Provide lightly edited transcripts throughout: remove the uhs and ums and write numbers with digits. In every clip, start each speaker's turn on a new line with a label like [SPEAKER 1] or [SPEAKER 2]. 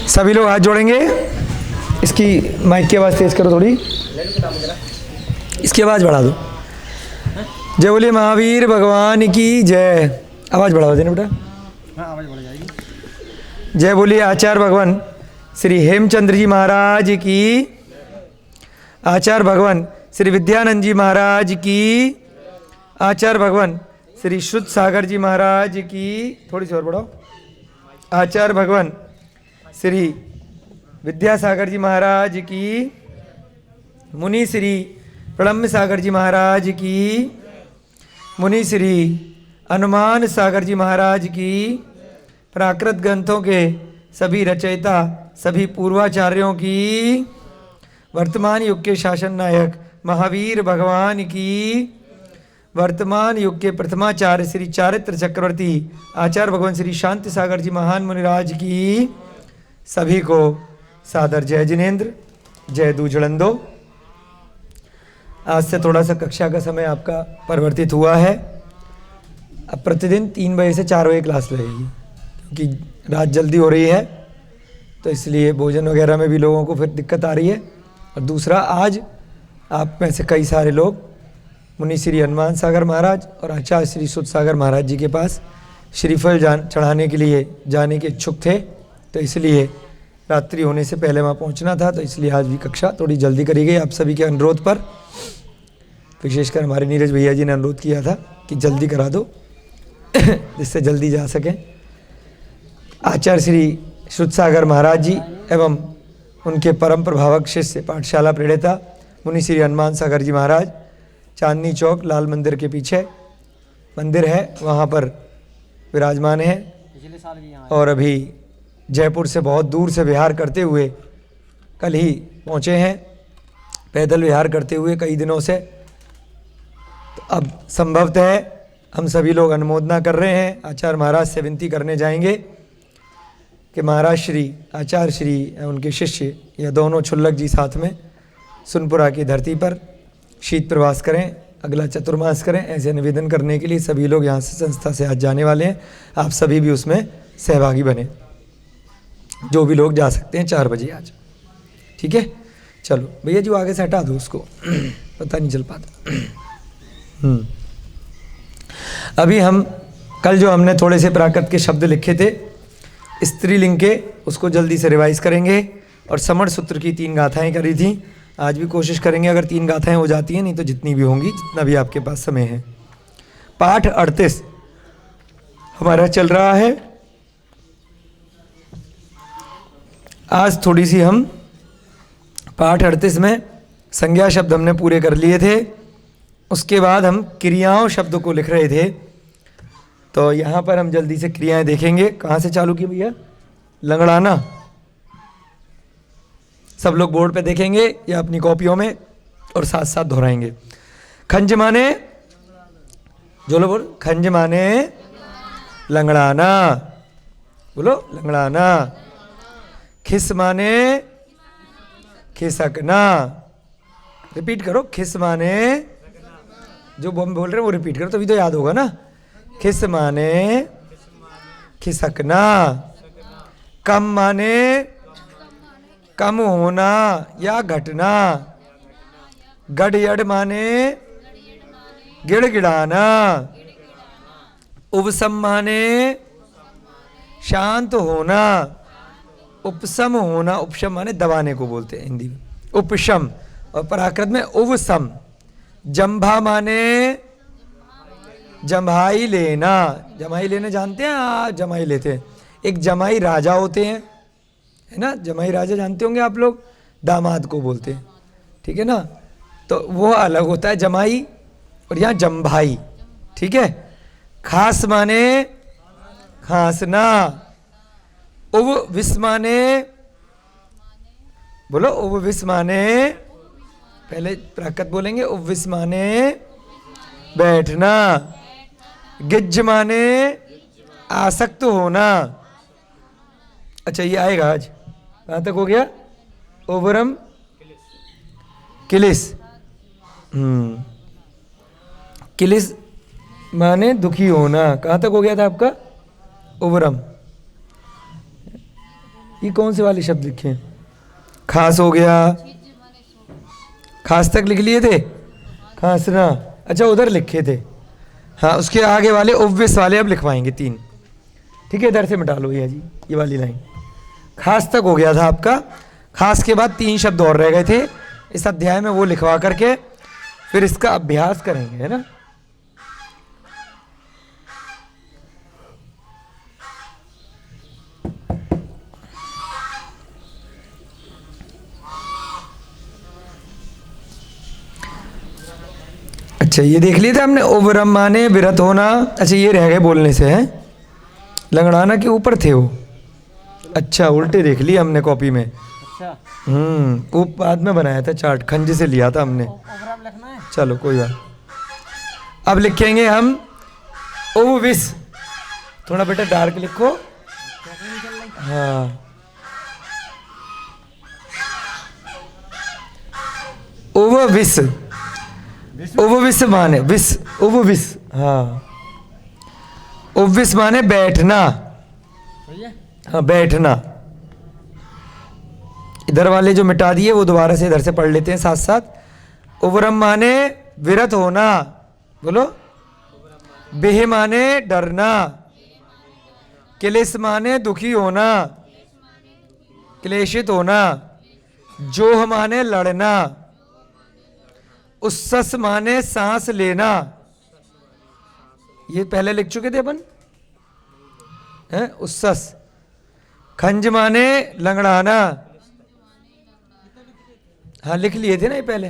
[SPEAKER 1] सभी लोग हाथ जोड़ेंगे। इसकी माइक की आवाज़ तेज करो थोड़ी, इसकी आवाज़ बढ़ा दो। जय बोलिए महावीर भगवान की जय। आवाज़ बढ़ाओ देना बेटा।
[SPEAKER 2] हाँ, आवाज़ बढ़ जाएगी।
[SPEAKER 1] जय बोलिए आचार्य भगवान श्री हेमचंद्र जी महाराज की, आचार्य भगवान श्री विद्यानंद जी महाराज की, आचार्य भगवान श्री शुद्ध सागर जी महाराज की, थोड़ी सी और बढ़ाओ, आचार्य भगवान श्री विद्यासागर जी महाराज की, मुनि श्री प्रणम्य सागर जी महाराज की, मुनि श्री हनुमान सागर जी महाराज की, प्राकृत ग्रंथों के सभी रचयिता सभी पूर्वाचार्यों की, वर्तमान युग के शासन नायक महावीर भगवान की, वर्तमान युग के प्रथमाचार्य श्री चारित्र चक्रवर्ती आचार्य भगवान श्री शांति सागर जी महान मुनिराज की, सभी को सादर जय जिनेन्द्र, जय दूजड़ंदो। आज से थोड़ा सा कक्षा का समय आपका परिवर्तित हुआ है। अब प्रतिदिन 3 बजे से 4 बजे क्लास लगेगी, क्योंकि रात जल्दी हो रही है, तो इसलिए भोजन वगैरह में भी लोगों को फिर दिक्कत आ रही है। और दूसरा, आज आप में से कई सारे लोग मुनि श्री हनुमान सागर महाराज और आचार्य श्री शुद्ध सागर महाराज जी के पास श्रीफल चढ़ाने के लिए जाने के इच्छुक थे, तो इसलिए रात्रि होने से पहले वहाँ पहुँचना था, तो इसलिए आज भी कक्षा थोड़ी जल्दी करी गई आप सभी के अनुरोध पर। विशेषकर हमारे नीरज भैया जी ने अनुरोध किया था कि जल्दी करा दो जिससे जल्दी जा सकें। आचार्य श्री शुद्ध सागर महाराज जी एवं उनके परम प्रभावक शिष्य पाठशाला प्रेरिता मुनि श्री हनुमान सागर जी महाराज चांदनी चौक लाल मंदिर के पीछे मंदिर है, वहाँ पर विराजमान है।
[SPEAKER 2] पिछले साल भी यहाँ
[SPEAKER 1] और अभी जयपुर से बहुत दूर से विहार करते हुए कल ही पहुँचे हैं, पैदल विहार करते हुए कई दिनों से। तो अब संभवतः हम सभी लोग अनुमोदना कर रहे हैं, आचार्य महाराज से विनती करने जाएंगे कि महाराज श्री आचार्य श्री उनके शिष्य या दोनों छुल्लक जी साथ में सुनपुरा की धरती पर शीत प्रवास करें, अगला चतुर्मास करें। ऐसे निवेदन करने के लिए सभी लोग यहाँ से संस्था से आज जाने वाले हैं, आप सभी भी उसमें सहभागी बने, जो भी लोग जा सकते हैं 4 बजे आज। ठीक है, चलो भैया जी वो आगे से हटा दो उसको पता नहीं चल पाता। अभी हम कल जो हमने थोड़े से प्राकृत के शब्द लिखे थे स्त्रीलिंग के, उसको जल्दी से रिवाइज करेंगे। और समण सूत्र की 3 गाथाएं करी थी, आज भी कोशिश करेंगे अगर 3 गाथाएं हो जाती हैं, नहीं तो जितनी भी होंगी, जितना भी आपके पास समय है। पाठ 38 हमारा चल रहा है। आज थोड़ी सी हम पाठ 38 में संज्ञा शब्द हमने पूरे कर लिए थे, उसके बाद हम क्रियाओं शब्द को लिख रहे थे, तो यहाँ पर हम जल्दी से क्रियाएं देखेंगे। कहाँ से चालू की भैया? लंगड़ाना। सब लोग बोर्ड पे देखेंगे या अपनी कॉपियों में और साथ साथ दोहराएंगे। खंज माने, जो लोग बोल, खंज माने लंगड़ाना, बोलो लंगड़ाना। खिस माने खिसकना, रिपीट करो। खिस माने, जो हम बोल रहे हैं वो रिपीट करो, तभी तो याद होगा ना। खिस माने खिसकना। कम माने कम होना या घटना। गड़यड़ माने गिड़गिड़ाना। उपसम माने शांत होना। उपसम होना, उपशम माने दबाने को बोलते हैं हिंदी में, उपशम। और प्राकृत में उपसम। जंभा माने जम्हाई लेना। जमाई लेने जानते हैं आप? जमाई लेते हैं। एक जमाई राजा होते हैं, है ना, जमाई राजा जानते होंगे आप लोग, दामाद को बोलते हैं, ठीक है ना, तो वो अलग होता है जमाई, और यहाँ जम्भाई। ठीक है। खास माने खांसना। उव विस माने, बोलो उव विस माने, पहले प्राकृत बोलेंगे। उव विस माने बैठना। गिज्ज माने आसक्त होना। अच्छा ये आएगा आज, कहाँ तक हो गया? ओवरम किलिस। किलिस माने दुखी होना। कहाँ तक हो गया था आपका? उवरम, ये कौन से वाले शब्द लिखे हैं? खास हो गया, खास तक लिख लिए थे, खांसना, अच्छा उधर लिखे थे। हाँ, उसके आगे वाले ओब्वियस वाले अब लिखवाएंगे 3। ठीक है, इधर से मिटा लो ये जी, ये वाली लाइन। खास तक हो गया था आपका, खास के बाद 3 शब्द और रह गए थे इस अध्याय में, वो लिखवा करके फिर इसका अभ्यास करेंगे, है ना। अच्छा, ये देख लिया था हमने, उवरम माने विरत होना। अच्छा, ये रह गए बोलने से, है लंगड़ाना के ऊपर थे वो। अच्छा, उल्टे देख लिया हमने कॉपी में।
[SPEAKER 2] अच्छा,
[SPEAKER 1] वो बाद में बनाया था चार्ट, खंज से लिया था हमने।
[SPEAKER 2] ओवरऑल लिखना है।
[SPEAKER 1] चलो कोई बात। अब लिखेंगे हम ओविस, थोड़ा बेटा डार्क लिखो। हाँ, ओवविस, ओवविस माने विस, ओवविस, हाँ ओवविस माने बैठना।
[SPEAKER 2] सही है।
[SPEAKER 1] हाँ, बैठना। इधर वाले जो मिटा दिए वो दोबारा से इधर से पढ़ लेते हैं साथ साथ। उवरम माने विरत होना, बोलो। बेह माने डरना, क्लेश माने दुखी होना, क्लेशित होना, जोह माने लड़ना, उस्सस माने सांस लेना। ये पहले लिख चुके थे अपन, हैं, उस्सस। खंज माने लंगड़ाना, हाँ लिख लिए थे ना ये पहले।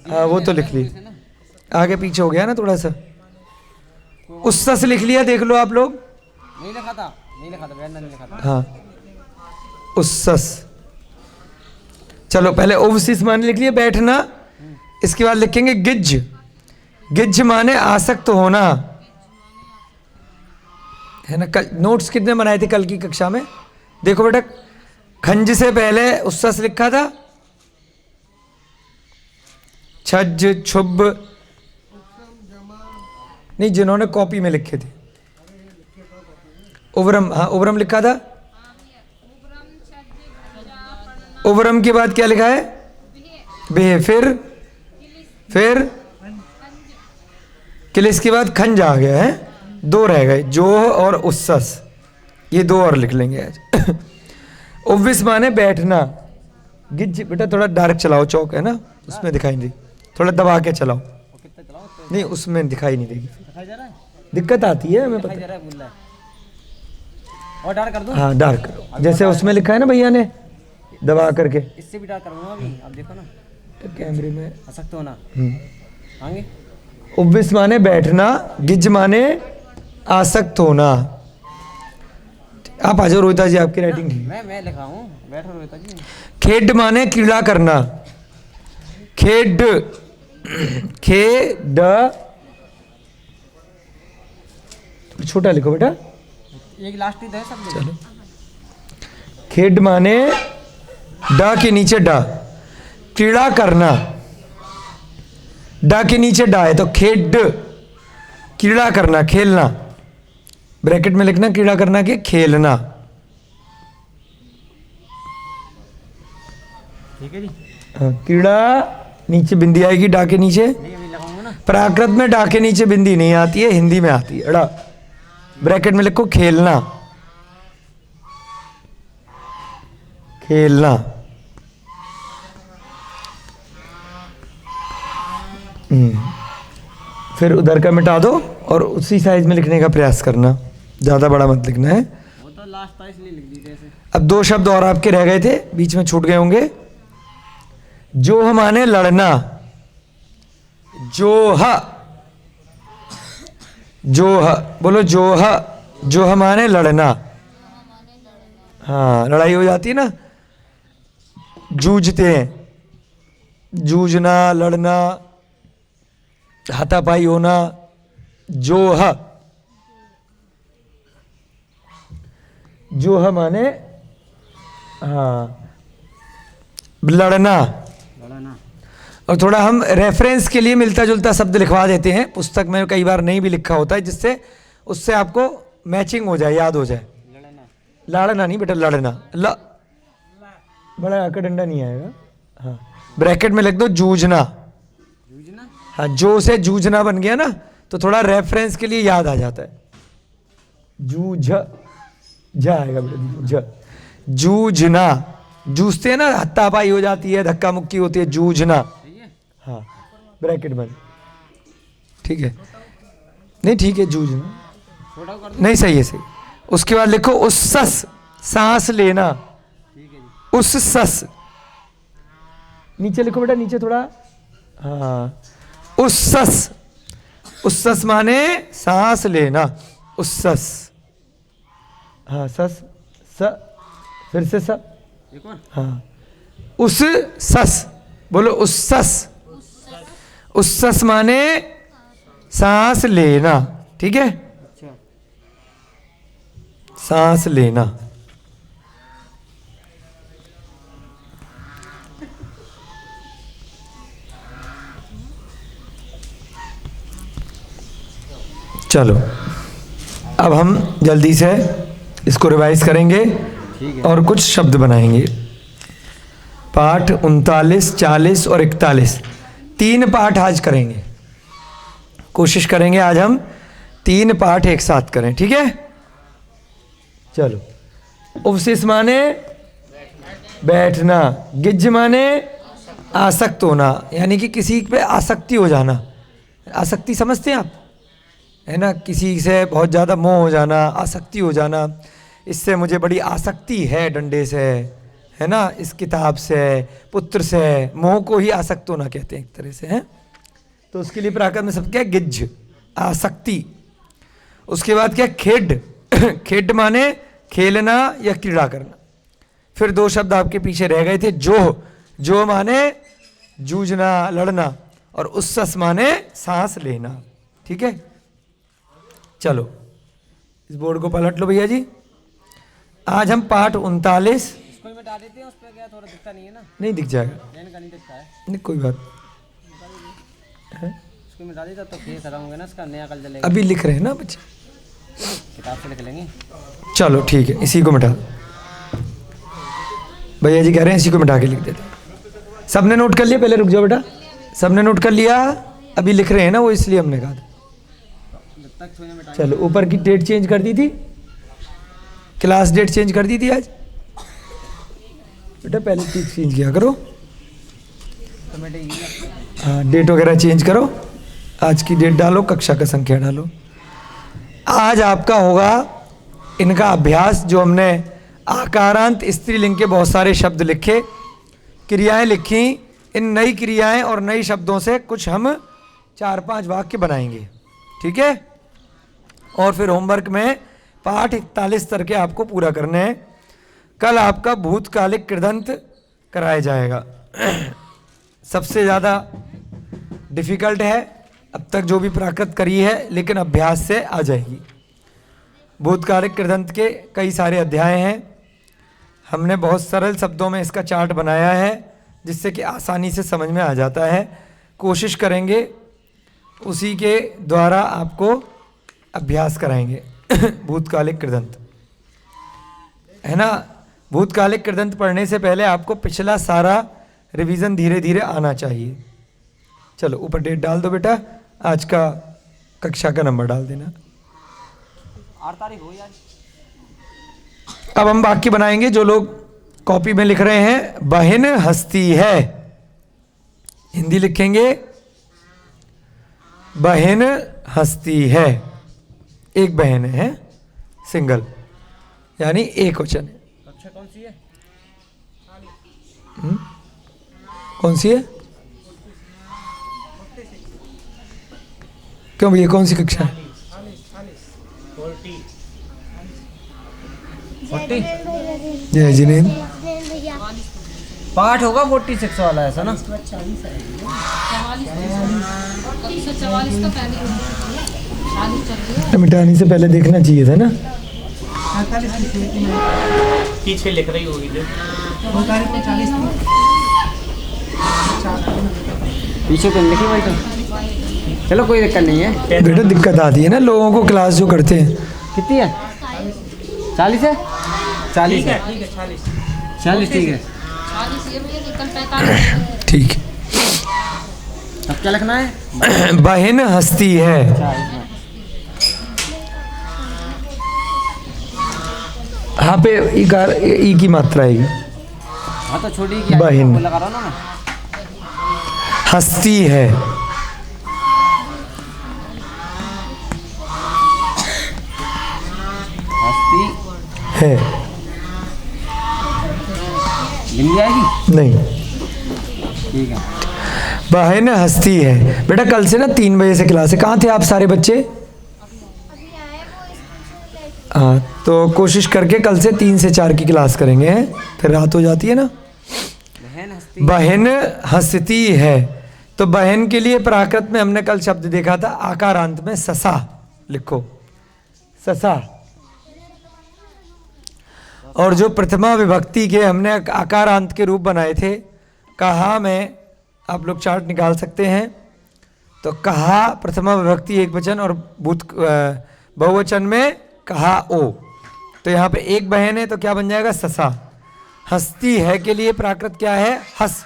[SPEAKER 1] हाँ, वो तो लिख लिए, आगे पीछे हो गया ना थोड़ा सा। उस्सस लिख लिया, देख लो आप लोग।
[SPEAKER 2] नहीं लिखा था, नहीं लिखा था, बैठना नहीं लिखा था।
[SPEAKER 1] हाँ, उस्सस। चलो, पहले ओवसिस माने लिख लिया, बैठना। इसके बाद लिखेंगे गिज्ज, गिज्ज माने आसक्त होना, है ना। कल नोट्स कितने बनाए थे कल की कक्षा में? देखो बेटा, खंज से पहले उस्सस लिखा था, छज्ज, छुब, नहीं जिन्होंने कॉपी में लिखे थे। उवरम, हाँ उवरम लिखा था। उवरम के बाद क्या लिखा है? बे, फिर क्लिस के बाद खंज आ गया है। 2 रह गए, जोह और उस्सस, ये 2 और लिख लेंगे आज। ओविस माने बैठना। गिज बेटा थोड़ा डार्क चलाओ, चौक है ना उसमें दिखाई नहीं, थोड़ा दबा के चलाओ।
[SPEAKER 2] कितना चलाओ?
[SPEAKER 1] नहीं, उसमें दिखाई नहीं देगी,
[SPEAKER 2] दिखाई दे रहा है?
[SPEAKER 1] दिक्कत आती है हमें
[SPEAKER 2] दिखाई
[SPEAKER 1] पता।
[SPEAKER 2] दे रहा है, बोल रहा है। और डार्क कर दूं?
[SPEAKER 1] हाँ डार्क करो, जैसे उसमें लिखा है ना भैया ने, दबा करके।
[SPEAKER 2] इससे भी डार्क करूंगा अभी, अब देखो ना।
[SPEAKER 1] कैमरे में
[SPEAKER 2] असक्त होना, आगे।
[SPEAKER 1] उविस माने बैठना, गिज माने आसक्त होना। आप आ जाओ रोहिता जी, आपकी राइटिंग ठीक।
[SPEAKER 2] मैं लिखा हूँ, बैठो रोहिता जी।
[SPEAKER 1] खेड माने कीड़ा करना, खेड, खेड, छोटा लिखो बेटा,
[SPEAKER 2] एक लास्ट ही है सब।
[SPEAKER 1] चलो, खेड माने डा के नीचे डा, कीड़ा करना। डा के नीचे डा है तो खेड, कीड़ा करना, खेलना। ब्रैकेट में लिखना कीड़ा करना के खेलना।
[SPEAKER 2] ठीक है जी।
[SPEAKER 1] हाँ, कीड़ा नीचे बिंदी आएगी डा के नीचे।
[SPEAKER 2] नहीं अभी लगाऊंगा ना।
[SPEAKER 1] प्राकृत में डा के नीचे बिंदी नहीं आती है, हिंदी में आती है अड़ा। ब्रैकेट में लिखो खेलना, खेलना। फिर उधर का मिटा दो और उसी साइज में लिखने का प्रयास करना, ज़्यादा बड़ा मत लिखना है।
[SPEAKER 2] वो तो लास्ट था इसलिए लिख दी जैसे।
[SPEAKER 1] अब 2 शब्द और आपके रह गए थे, बीच में छूट गए होंगे। जोह माने लड़ना, जोह, जोह, बोलो जोह, जोह माने लड़ना। हाँ, लड़ाई हो जाती है ना, जूझते हैं, जूझना, लड़ना, हाथापाई होना, जोह। जोह माने हाँ लड़ना।
[SPEAKER 2] लड़ना।
[SPEAKER 1] और थोड़ा हम रेफरेंस के लिए मिलता जुलता शब्द लिखवा देते हैं, पुस्तक में कई बार नहीं भी लिखा होता है, जिससे उससे आपको मैचिंग हो जाए, याद हो जाए।
[SPEAKER 2] लड़ना।
[SPEAKER 1] लाड़ना नहीं बेटा, लड़ना। बड़ा आकर डंडा नहीं आएगा। हाँ, ब्रैकेट में लिख दो जूझना।
[SPEAKER 2] जूझना।
[SPEAKER 1] हाँ, जो से जूझना बन गया ना तो थोड़ा रेफरेंस के लिए याद आ जाता है। जूझ जा आएगा बेटा, जूझना। जूझते हैं ना, हत्तापाई हो जाती है, धक्का मुक्की होती है, जूझना।
[SPEAKER 2] सही है।
[SPEAKER 1] हाँ, ब्रैकेट बंद। ठीक है, नहीं ठीक है, जूझना
[SPEAKER 2] छोटा कर दो।
[SPEAKER 1] नहीं, सही है, सही। उसके बाद लिखो उस्सस, सांस लेना।
[SPEAKER 2] ठीक है जी।
[SPEAKER 1] उस्सस, नीचे लिखो बेटा, नीचे थोड़ा। हाँ, उस्सस। उस्सस माने सांस लेना, उस्सस। हाँ, सस, स, फिर से स।
[SPEAKER 2] एक और।
[SPEAKER 1] हाँ, उस सस, बोलो उस्सस। उस्सस माने सांस लेना, ठीक है,
[SPEAKER 2] अच्छा।
[SPEAKER 1] सांस लेना। चलो, अब हम जल्दी से इसको रिवाइज करेंगे
[SPEAKER 2] ठीक है।
[SPEAKER 1] और कुछ शब्द बनाएंगे। पाठ 39, 40 और 41, 3 पाठ आज करेंगे। कोशिश करेंगे आज हम 3 पाठ एक साथ करें, ठीक है। चलो, उपशिष्ट माने बैठना, गिज्ज माने आसक्त होना, यानी कि किसी पे आसक्ति हो जाना। आसक्ति समझते हैं आप, है ना, किसी से बहुत ज़्यादा मोह हो जाना, आसक्ति हो जाना। इससे मुझे बड़ी आसक्ति है डंडे से, है ना, इस किताब से, पुत्र से। मोह को ही आसक्त होना कहते हैं एक तरह से, हैं। तो उसके लिए प्राकृत में सब क्या है, गिज्ज, आसक्ति। उसके बाद क्या, खेड। खेड माने खेलना या क्रीड़ा करना। फिर 2 शब्द आपके पीछे रह गए थे, जो माने जूझना, लड़ना, और उस्सस माने सांस लेना, ठीक है। चलो, इस बोर्ड को पलट लो भैया जी। आज हम पाठ 39।
[SPEAKER 2] इसको ही मिटा देते हैं, उस पे क्या थोड़ा दिखता नहीं है ना,
[SPEAKER 1] नहीं दिख जाएगा,
[SPEAKER 2] लाइन का नहीं दिखता है।
[SPEAKER 1] नहीं कोई बात है।
[SPEAKER 2] इसको मिटा देता तो फिर खत्म होगा ना, इसका नया कल चलेगा।
[SPEAKER 1] अभी लिख रहे हैं ना बच्चे,
[SPEAKER 2] किताब से लिख लेंगे।
[SPEAKER 1] चलो ठीक है, इसी को मिटा दो। भैया जी कह रहे हैं इसी को मिटा के लिख देते। सबने नोट कर लिया? पहले रुक जाओ बेटा, सबने नोट कर लिया? अभी लिख रहे हैं ना वो, इसलिए हमने कहा था।
[SPEAKER 2] जब तक सोने मिटा।
[SPEAKER 1] चलो, ऊपर की डेट चेंज कर दी थी, क्लास डेट चेंज कर दी थी आज बेटा, पहले चीज चेंज किया करो।
[SPEAKER 2] तो मिटेगी।
[SPEAKER 1] हाँ, डेट वगैरह चेंज करो, आज की डेट डालो, कक्षा का संख्या डालो। आज आपका होगा इनका अभ्यास, जो हमने आकारांत स्त्रीलिंग के बहुत सारे शब्द लिखे, क्रियाएं लिखी। इन नई क्रियाएं और नई शब्दों से कुछ हम 4-5 वाक्य बनाएंगे, ठीक है। और फिर होमवर्क में पाठ 41 तक के आपको पूरा करने हैं। कल आपका भूतकालिक कृदंत कराया जाएगा। सबसे ज़्यादा डिफ़िकल्ट है अब तक जो भी प्राकृत करी है, लेकिन अभ्यास से आ जाएगी। भूतकालिक कृदंत के कई सारे अध्याय हैं। हमने बहुत सरल शब्दों में इसका चार्ट बनाया है, जिससे कि आसानी से समझ में आ जाता है। कोशिश करेंगे उसी के द्वारा आपको अभ्यास कराएंगे। भूतकालिक कृदंत, है ना। भूतकालिक कृदंत पढ़ने से पहले आपको पिछला सारा रिवीजन धीरे धीरे आना चाहिए। चलो, ऊपर डेट डाल दो बेटा, आज का कक्षा का नंबर डाल देना।
[SPEAKER 2] 8 तारीख हो यार।
[SPEAKER 1] अब हम वाक्य बनाएंगे। जो लोग कॉपी में लिख रहे हैं, बहन हंसती है, हिंदी लिखेंगे बहन हंसती है। एक बहन है, सिंगल, यानी एक वचन है।
[SPEAKER 2] कक्षा कौन सी है?
[SPEAKER 1] कौन सी है? क्यों भैया, कौन सी कक्षा है?
[SPEAKER 2] 40।
[SPEAKER 1] जय जिनेंद्र।
[SPEAKER 2] पाठ होगा 46 वाला, ऐसा ना।
[SPEAKER 3] 44 का पहले शादी चल रही है।
[SPEAKER 1] मिटाने से पहले देखना चाहिए था ना।
[SPEAKER 4] पीछे लिख रही होगी जो
[SPEAKER 2] पीछे तो लिखी भाई, तो चलो कोई दिक्कत नहीं है।
[SPEAKER 1] बेटा दिक्कत आती है ना लोगों को, क्लास जो करते हैं
[SPEAKER 2] कितनी है? 40 है? 40 है।
[SPEAKER 4] ठीक है 40।
[SPEAKER 2] 40 ठीक है।
[SPEAKER 3] 40 ये भैया कि कल 45
[SPEAKER 1] ठीक
[SPEAKER 2] अब क्या लिखना है?
[SPEAKER 1] है। बहन हंसती है। यहाँ पे इकार ई की मात्रा आएगी।
[SPEAKER 2] हाँ तो छोटी की
[SPEAKER 1] बहन।
[SPEAKER 2] वो लगा रहा हूँ ना मैं।
[SPEAKER 1] हंसती है।
[SPEAKER 2] हंसती
[SPEAKER 1] है
[SPEAKER 2] बिंदी आएगी?
[SPEAKER 1] नहीं,
[SPEAKER 2] ठीक है।
[SPEAKER 1] बहन हंसती है। बेटा कल से ना 3 बजे से क्लास है। कहाँ थे आप सारे बच्चे? हाँ तो कोशिश करके कल से 3 से 4 की क्लास करेंगे, हैं? फिर रात हो जाती है ना।
[SPEAKER 2] बहन हंसती
[SPEAKER 1] बहन हंसती है। तो बहन के लिए प्राकृत में हमने कल शब्द देखा था आकारांत में ससा। लिखो ससा। और जो प्रथमा विभक्ति के हमने आकारांत के रूप बनाए थे, कहा में आप लोग चार्ट निकाल सकते हैं। तो कहा प्रथमा विभक्ति एक वचन और भूत बहुवचन में कहा ओ। तो यहाँ पे एक बहन है तो क्या बन जाएगा? ससा। हंसती है के लिए प्राकृत क्या है? हंस।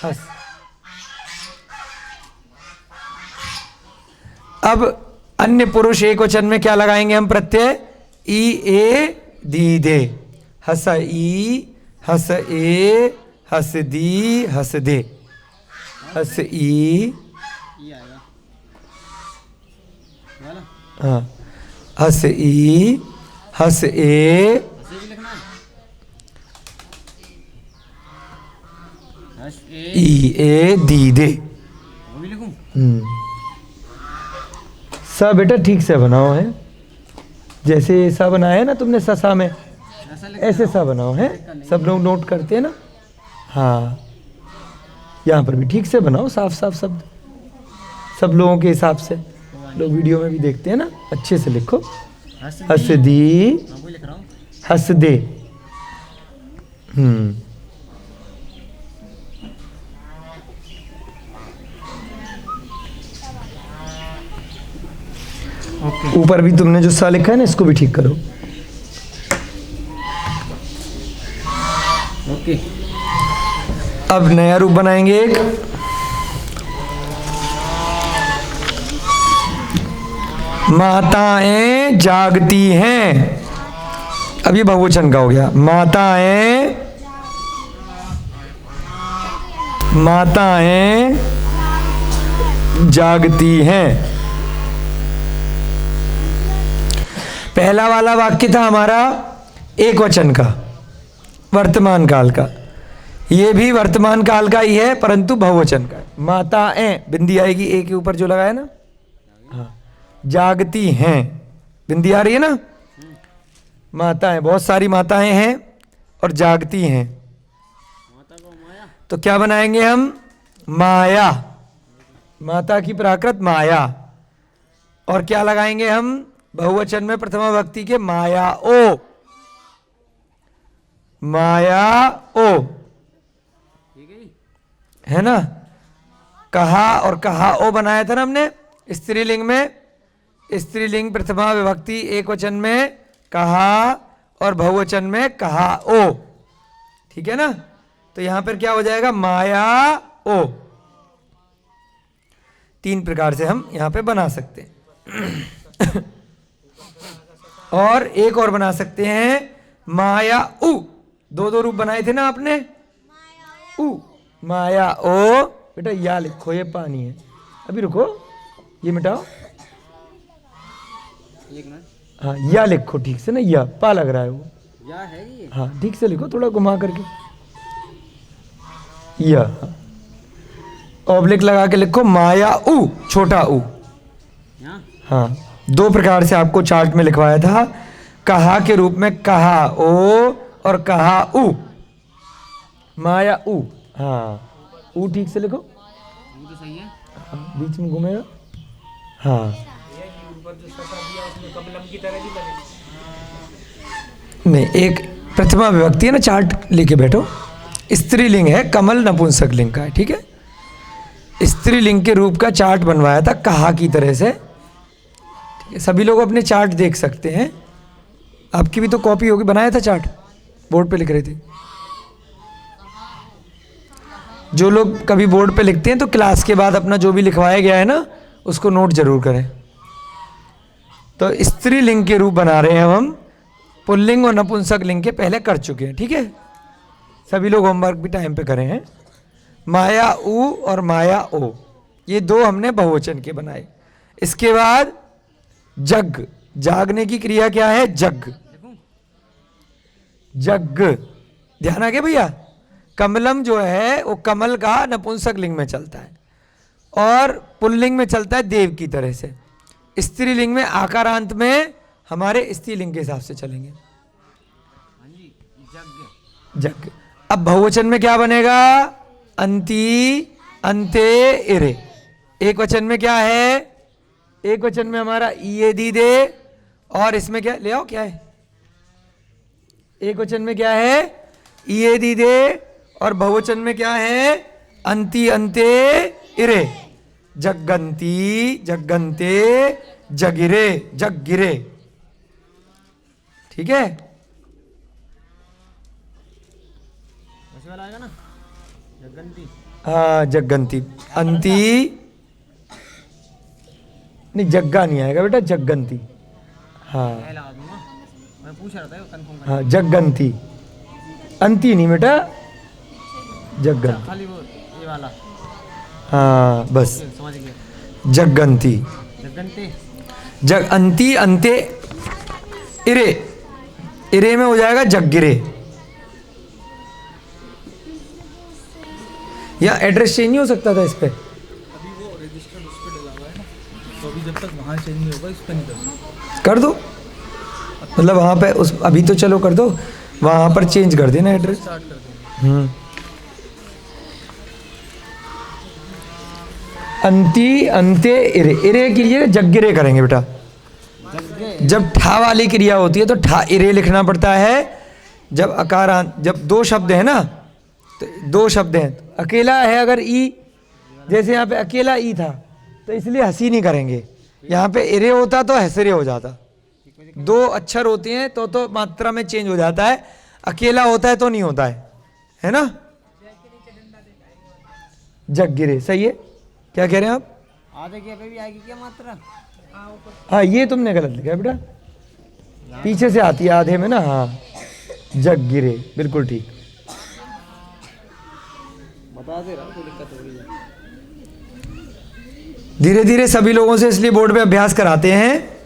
[SPEAKER 1] हंस। अब अन्य पुरुष एक वचन में क्या लगाएंगे हम प्रत्यय? ई ए दी दे। हस ई हस ए हस दी हस दे। हस ई
[SPEAKER 2] आएगा वाला।
[SPEAKER 1] हाँ हस ई हस ए
[SPEAKER 2] हंसी भी लिखना है। हंस ए
[SPEAKER 1] ई ए दी दे।
[SPEAKER 2] वो भी लिखूं?
[SPEAKER 1] सा बेटा ठीक से बनाओ है। जैसे सा बनाया है ना तुमने ससा में,
[SPEAKER 2] ऐसा लिख।
[SPEAKER 1] ऐसे सा बनाओ है। सब लोग नोट करते हैं ना। हाँ यहाँ पर भी ठीक से बनाओ, साफ साफ शब्द सब लोगों के हिसाब से। लोग वीडियो में भी देखते हैं ना। अच्छे से लिखो। हंस दी
[SPEAKER 2] हाँ वो लिख रहा हूँ।
[SPEAKER 1] हंस दे। ऊपर भी तुमने जो सा लिखा है ना, इसको भी ठीक करो।
[SPEAKER 2] ओके।
[SPEAKER 1] अब नया रूप बनाएंगे एक। माताएं जागती हैं। अब ये बहुवचन का हो गया। माताएं माताएं जागती हैं। पहला वाला वाक्य था हमारा एक वचन का, वर्तमान काल का। ये भी वर्तमान काल का ही है परंतु बहुवचन का है। माताएं बिंदी आएगी ए के ऊपर जो लगाया ना। हाँ जागती हैं बिंदी आ रही है ना। माताएं बहुत सारी माताएं हैं और जागती हैं। तो क्या बनाएंगे हम? माया। माता की प्राकृत माया। और क्या लगाएंगे हम बहुवचन में प्रथमा विभक्ति के? माया ओ। माया ओ है ना। कहा और कहा ओ बनाया था ना हमने स्त्रीलिंग में। स्त्रीलिंग प्रथमा विभक्ति एक वचन में कहा और बहुवचन में कहा ओ। ठीक है ना। तो यहां पर क्या हो जाएगा? माया ओ। 3 प्रकार से हम यहां पे बना सकते हैं। और एक और बना सकते हैं माया उ। 2 रूप बनाए थे ना आपने। उ माया ओ। बेटा या लिखो, ये पानी है। अभी रुको, ये मिटाओ। हाँ या लिखो ठीक से ना। या पा लग रहा है वो।
[SPEAKER 2] या है ये।
[SPEAKER 1] हाँ ठीक से लिखो, थोड़ा घुमा करके। या ऑब्लिक लगा के लिखो। माया उ छोटा उ।
[SPEAKER 2] यहाँ
[SPEAKER 1] हाँ 2 प्रकार से आपको चार्ट में लिखवाया था। कहा के रूप में कहा ओ और कहा उ। माया उ। हाँ उ ठीक से लिखो।
[SPEAKER 2] वो तो सही है।
[SPEAKER 1] हाँ, बीच में घूमेगा। हाँ नहीं, एक प्रथमा विभक्ति है ना, चार्ट लेके बैठो। स्त्रीलिंग है, कमल नपुंसक लिंग का है। ठीक है। स्त्रीलिंग के रूप का चार्ट बनवाया था कहा की तरह से। है, सभी लोग अपने चार्ट देख सकते हैं। आपकी भी तो कॉपी होगी, बनाया था चार्ट, बोर्ड पे लिख रहे थे। जो लोग कभी बोर्ड पे लिखते हैं तो क्लास के बाद अपना जो भी लिखवाया गया है ना उसको नोट जरूर करें। तो स्त्रीलिंग के रूप बना रहे हैं हम, पुल्लिंग और नपुंसक लिंग के पहले कर चुके हैं, ठीक है। सभी लोग होमवर्क भी टाइम पे करें हैं। माया ऊ और माया ओ, ये दो हमने बहुवचन के बनाए। इसके बाद जग, जागने की क्रिया क्या है? जग, जग, ध्यान आ गया भैया। कमलम जो है वो कमल का नपुंसक लिंग में चलता है और पुल्लिंग में चलता है देव की तरह से। स्त्रीलिंग में आकारांत में हमारे स्त्रीलिंग के हिसाब से चलेंगे। जग। अब बहुवचन में क्या बनेगा? अंति, अंते, इरे। एक वचन में क्या है? एक वचन में हमारा ये दी दे, और इसमें क्या ले आओ, क्या है? एक वचन में क्या है? ये दी दे, और बहुवचन में क्या है? अंति, अंते, इरे। जगंती, जगंते, जगिरे, जगिरे, ठीक है।
[SPEAKER 2] आएगा ना जगंती।
[SPEAKER 1] हाँ जगंती, अंति नहीं, जग्गा नहीं आएगा बेटा, जगंती। हाँ
[SPEAKER 2] मैं पूछ रहा था कंफर्म।
[SPEAKER 1] हाँ जगंती, अंति नहीं बेटा, जगन।
[SPEAKER 2] खाली वो ये वाला।
[SPEAKER 1] हाँ बस,
[SPEAKER 2] समझ गया।
[SPEAKER 1] जगंती,
[SPEAKER 2] जगंती,
[SPEAKER 1] जग, अंति, अंते, इरे। इरे में हो जाएगा जगगिरे। या एड्रेस चेंज नहीं हो सकता था इस पे?
[SPEAKER 5] अभी वो रजिस्टर्ड उस पे डला हुआ है ना, तो अभी जब तक वहाँ चेंज नहीं होगा इस पे नहीं कर सकते।
[SPEAKER 1] कर दो, मतलब वहाँ पे उस अभी तो चलो कर दो, वहाँ पर चेंज कर देना एड्रेस।
[SPEAKER 5] स्टार्ट कर देंगे।
[SPEAKER 1] अंति, अंते, इरे। इरे के लिए जगगिरे करेंगे बेटा। जब ठा वाली क्रिया होती है तो ठा इरे लिखना पड़ता है। जब अकारांत, जब दो शब्द है ना, तो दो शब्द हैं, अकेला है अगर ई, जैसे यहाँ पे अकेला ई था तो इसलिए हंसी नहीं करेंगे। यहाँ पे इरे होता तो हंसरे हो जाता। दो अक्षर होते हैं तो मात्रा में चेंज हो जाता है। अकेला होता है तो नहीं होता है ना। जगगिरे सही है। क्या कह रहे हैं आप?
[SPEAKER 2] आधे के पे भी आएगी क्या मात्रा?
[SPEAKER 1] हाँ ये तुमने गलत लिखा बेटा, पीछे से आती है आधे में ना। हाँ जगगिरे, बिल्कुल ठीक।
[SPEAKER 2] बता दे रहा, कोई दिक्कत हो रही है।
[SPEAKER 1] धीरे धीरे सभी लोगों से इसलिए बोर्ड पे अभ्यास कराते हैं,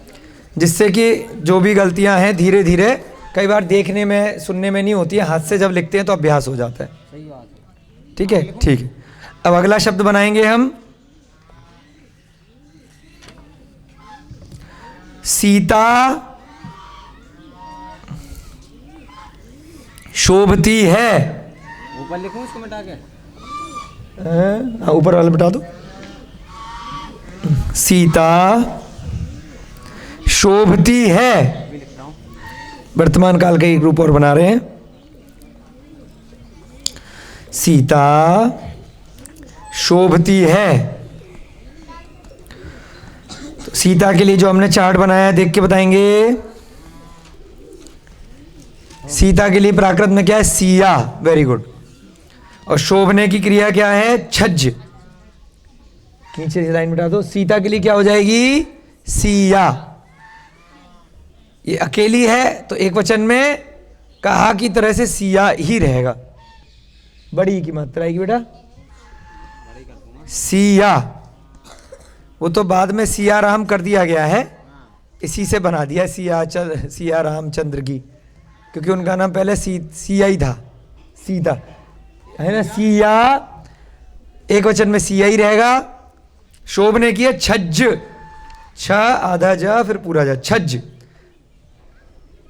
[SPEAKER 1] जिससे कि जो भी गलतियां हैं धीरे धीरे, कई बार देखने में सुनने में नहीं होती है, हाथ से जब लिखते हैं तो अभ्यास हो जाता है।
[SPEAKER 2] सही बात है।
[SPEAKER 1] ठीक है, ठीक है। अब अगला शब्द बनाएंगे हम सीता शोभती है।
[SPEAKER 2] ऊपर लिखूं इसको मिटा के?
[SPEAKER 1] हाँ ऊपर वाला मिटा दो। सीता शोभती है।
[SPEAKER 2] अभी लिख रहा हूँ।
[SPEAKER 1] वर्तमान काल का एक रूप और बना रहे हैं। सीता शोभती है। तो सीता के लिए जो हमने चार्ट बनाया है देख के बताएंगे। सीता के लिए प्राकृत में क्या है? Siya, very good. और शोभने की क्रिया क्या है? छज्ज। नीचे से लाइन मिटा दो। सीता के लिए क्या हो जाएगी? सिया। ये अकेली है तो एक वचन में कहा की तरह से सिया ही रहेगा। बड़ी की मात्रा आएगी बेटा, सिया। वो तो बाद में सिया राम कर दिया गया है, इसी से बना दिया सिया रामचंद्र की, क्योंकि उनका नाम पहले सिया ही था, सीता है ना। सिया एक वचन में सिया ही रहेगा। शोभने की है छज्ज, छ आधा जा फिर पूरा जा, छज्ज।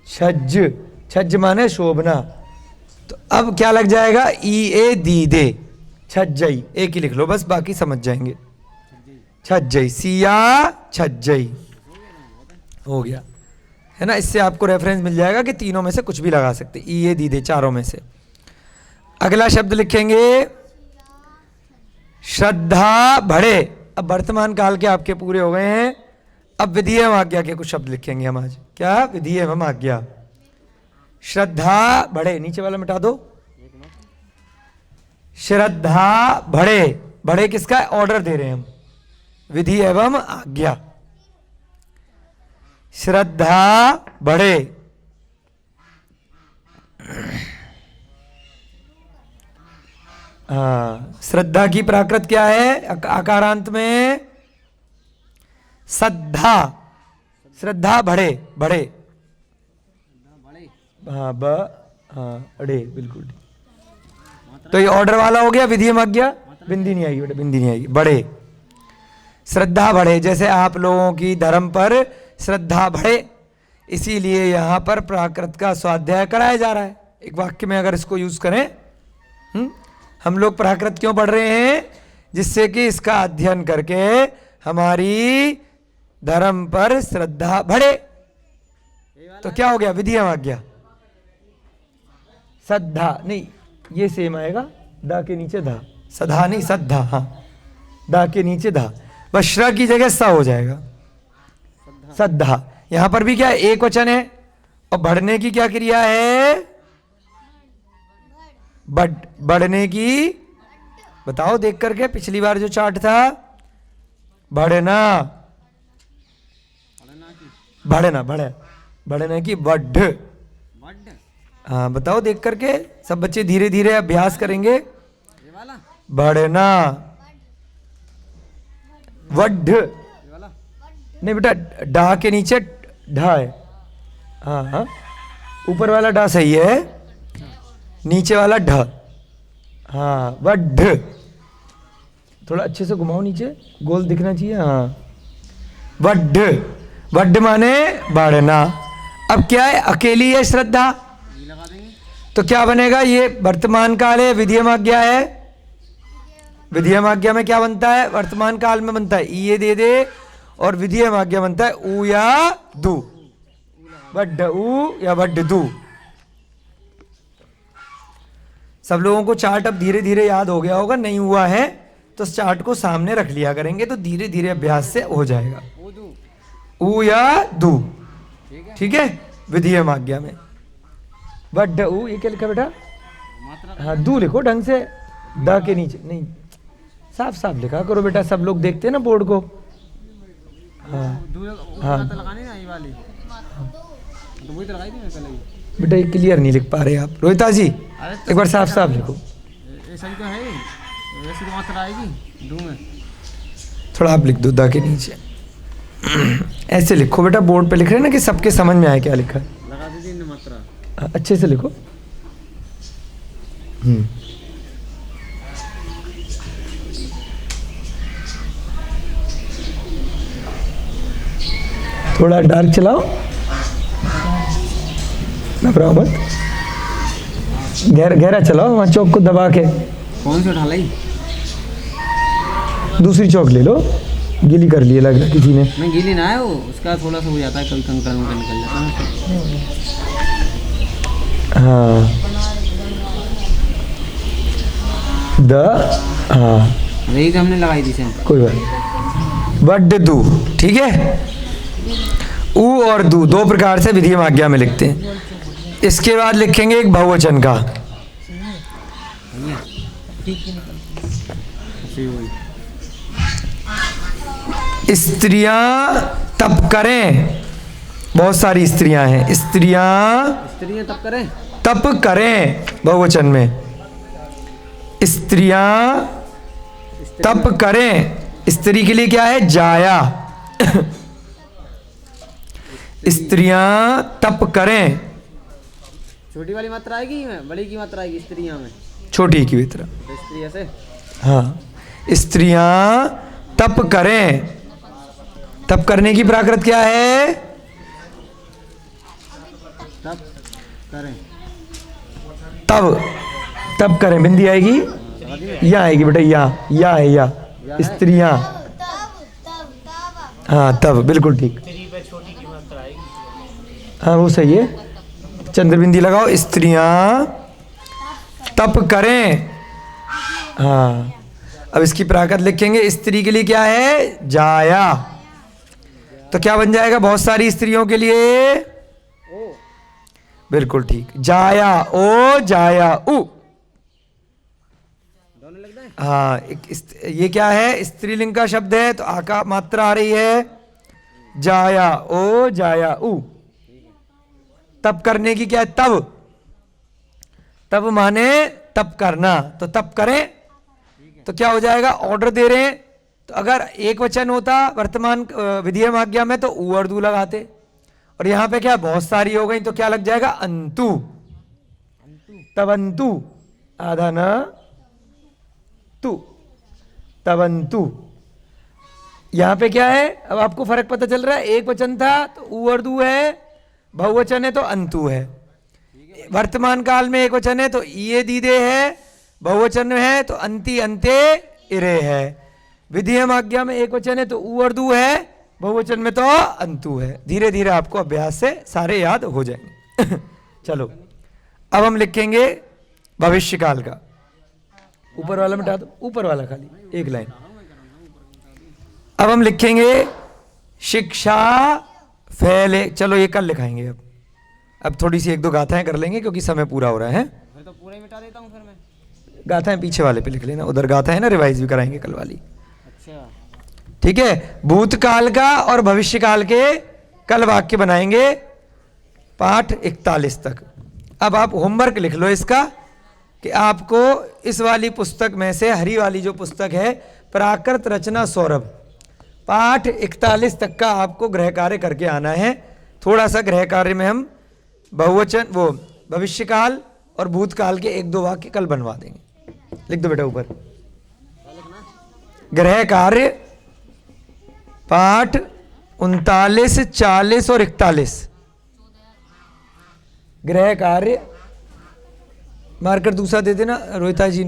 [SPEAKER 1] छज्ज, छज्ज माने शोभना। तो अब क्या लग जाएगा? ई ए दी दे, छज्जई। एक ही लिख लो बस, बाकी समझ जाएंगे। छज्जई, सिया छज्जई हो गया है ना। इससे आपको रेफरेंस मिल जाएगा कि तीनों में से कुछ भी लगा सकते, ई ए दी दे, चारों में से। अगला शब्द लिखेंगे श्रद्धा बढ़े। अब वर्तमान काल के आपके पूरे हो गए हैं। अब विधि एवं आज्ञा के कुछ शब्द लिखेंगे हम आज। क्या? विधि एवं आज्ञा। श्रद्धा बढ़े, नीचे वाला मिटा दो। श्रद्धा बढ़े, बढ़े किसका? ऑर्डर दे रहे हैं हम, विधि एवं आज्ञा। श्रद्धा बढ़े, हाँ। श्रद्धा की प्राकृत क्या है? आकारांत में श्रद्धा। श्रद्धा बढ़े, बढ़े, हाँ ब, हाँ अड़े, बिल्कुल। तो ये ऑर्डर वाला हो गया विधि एवं आज्ञा। बिंदी नहीं आएगी बेटा, बिंदी नहीं आएगी। बढ़े, श्रद्धा बढ़े, जैसे आप लोगों की धर्म पर श्रद्धा बढ़े, इसीलिए यहां पर प्राकृत का स्वाध्याय कराया जा रहा है। एक वाक्य में अगर इसको यूज करें, हम लोग प्राकृत क्यों पढ़ रहे हैं? जिससे कि इसका अध्ययन करके हमारी धर्म पर श्रद्धा बढ़े। तो क्या हो गया? विधि एवं आज्ञा। श्रद्धा नहीं, ये सेम आएगा, दा के नीचे धा, सधा नहीं, श्रद्धा, हाँ, दा के नीचे धा, बस श्र की जगह सा हो जाएगा, श्रद्धा। यहां पर भी क्या है? एक वचन है, और बढ़ने की क्या क्रिया है? बढ़ने की, बताओ देख करके, पिछली बार जो चार्ट था, बढ़ना, बढ़ना, बढ़ने की बढ़, हाँ बताओ देख करके, सब बच्चे धीरे धीरे अभ्यास करेंगे। बढ़ना, वड्ढ नहीं बेटा, डा के नीचे ढा है, हाँ हाँ, ऊपर वाला डा सही है, नीचे वाला ढ, हाँ वड्ढ। थोड़ा अच्छे से घुमाओ, नीचे गोल दिखना चाहिए, हाँ वड्ढ। वड्ढ माने बढ़ना। अब क्या है? अकेली है श्रद्धा, तो क्या बनेगा? ये वर्तमान काल है, विधि एवं आज्ञा है। विधि एवं आज्ञा में क्या बनता है? वर्तमान काल में बनता है ये दे दे, और विधि एवं आज्ञा बनता है ऊ या दू, वड्ढ ऊ या वड्ढ दू। सब लोगों को चार्ट अब धीरे धीरे याद हो गया होगा, नहीं हुआ है तो इस चार्ट को सामने रख लिया करेंगे, तो धीरे धीरे अभ्यास से हो जाएगा। ऊ या दू, ठीक है, विधि एवं आज्ञा में। वड्ढ ऊ, ये क्या लिखा बेटा? हाँ दू लिखो ढंग से, द के नीचे नहीं, साफ साफ लिखा करो बेटा, सब लोग देखते हैं ना बोर्ड को। हाँ हाँ बेटा, ये क्लियर नहीं लिख पा रहे आप, रोहिता जी एक बार साफ साफ लिखो। थोड़ा आप लिख दो दा के नीचे, ऐसे लिखो बेटा, बोर्ड पे लिख रहे हैं ना कि सबके समझ में आए क्या लिखा है। अच्छे से लिखो। थोड़ा डार्क चलाओ, घबराओ मत, गहरा चलाओ, वहाँ चौक को दबा के।
[SPEAKER 2] कौन सी उठा लाई?
[SPEAKER 1] दूसरी चौक ले लो, गीली कर लिए लग रहा किसी ने।
[SPEAKER 2] नहीं गीली ना है वो, उसका थोड़ा सा हो जाता है, कभी कंकर निकल जाता है।
[SPEAKER 1] हाँ हाँ
[SPEAKER 2] यही तो हमने लगाई थी सेम।
[SPEAKER 1] कोई बात नहीं। वड्ढ दू, ठीक है, ऊ और दू दो प्रकार से विधि एवं आज्ञा में लिखते हैं। इसके बाद लिखेंगे एक बहुवचन का। स्त्रियां तप करें, बहुत सारी स्त्रियां हैं, स्त्रियां तप करें, बहुवचन में स्त्रियां तप करें। स्त्री के लिए क्या है? जाया। स्त्रियां तप करें,
[SPEAKER 2] छोटी वाली मात्रा आएगी, बड़ी की मात्रा आएगी स्त्रियां में,
[SPEAKER 1] छोटी की मात्रा,
[SPEAKER 2] स्त्रियां से,
[SPEAKER 1] हाँ। स्त्रियां तप करें, तप करने की प्राकृत क्या है?
[SPEAKER 2] तब करें,
[SPEAKER 1] तब करें, बिंदी आएगी, या आएगी बेटा, या है, या स्त्रियां, हाँ तब, बिल्कुल ठीक, हाँ वो सही है, चंद्रबिंदी लगाओ। स्त्रियां तप करें, हाँ। अब इसकी प्राकृत लिखेंगे, स्त्री के लिए क्या है? जाया। तो क्या बन जाएगा बहुत सारी स्त्रियों के लिए? बिल्कुल ठीक। जाया ओ जाया उ। हाँ, ये क्या है? स्त्रीलिंग का शब्द है तो आका मात्रा आ रही है। जाया ओ जाया उ। तप करने की क्या है? तब। तब माने तप करना, तो तप करें तो क्या हो जाएगा? ऑर्डर दे रहे हैं। तो अगर एक वचन होता वर्तमान विधेयम आज्ञा में तो ऊ और दू लगाते, और यहां पे क्या बहुत सारी हो गई तो क्या लग जाएगा? अंतु। तवंतु आधा न तू, तवंतु। यहां पे क्या है? अब आपको फर्क पता चल रहा है? एक वचन था तो ऊ और दू है, बहुवचन है तो अंतु है। वर्तमान काल में एक वचन है तो ये दीदे है, बहुवचन में है तो अंति अंते इरे है। विधियम आज्ञा में एक वचन है तो ऊ और दू है, बहुवचन में तो अंतु है। धीरे धीरे आपको अभ्यास से सारे याद हो जाएंगे। चलो अब हम लिखेंगे भविष्य काल का। ऊपर वाला मिटा दो, ऊपर वाला खाली एक लाइन। अब हम लिखेंगे शिक्षा फैले। चलो ये कल लिखाएंगे। अब थोड़ी सी एक दो गाथाएं कर लेंगे क्योंकि समय पूरा हो रहा है।
[SPEAKER 2] फिर तो पूरा ही मिटा देता हूँ फिर मैं।
[SPEAKER 1] गाथाएं पीछे वाले पे लिख लेना, उधर गाथा है ना, रिवाइज भी कराएंगे कल वाली।
[SPEAKER 2] अच्छा
[SPEAKER 1] ठीक है। भूतकाल का और भविष्य काल के कल वाक्य बनाएंगे पाठ 41 तक। अब आप होमवर्क लिख लो इसका कि आपको इस वाली पुस्तक में से हरी वाली जो पुस्तक है प्राकृत रचना सौरभ, पाठ 41 तक का आपको गृह कार्य करके आना है। थोड़ा सा गृह कार्य में हम बहुवचन वो भविष्यकाल और भूतकाल के एक दो वाक्य कल बनवा देंगे। लिख दो बेटा ऊपर। गृह कार्य पाठ 39, 40 और 41। गृह कार्य मार्कर दूसरा दे देना रोहिता जी।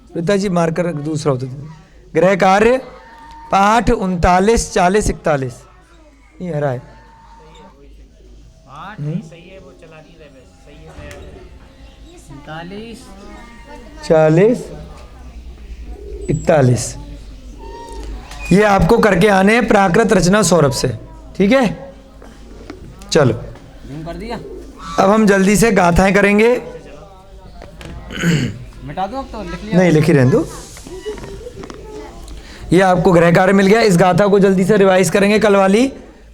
[SPEAKER 1] रोहिता जी मार्कर दूसरा होता है। गृह कार्य पाठ 39, 40, 41। ये हरा है।
[SPEAKER 4] सही है, वो चला नहीं रहे वैसे, सही है।
[SPEAKER 2] 39,
[SPEAKER 1] 40, 41 ये आपको करके आने हैं प्राकृत रचना सौरभ से। ठीक है, चलो
[SPEAKER 2] जूम कर दिया।
[SPEAKER 1] अब हम जल्दी से गाथाएं करेंगे।
[SPEAKER 2] मिटा दो अब तो लिख लिया।
[SPEAKER 1] नहीं लिखी रहने दो। ये आपको गृह कार्य मिल गया। इस गाथा को जल्दी से रिवाइज करेंगे कल वाली,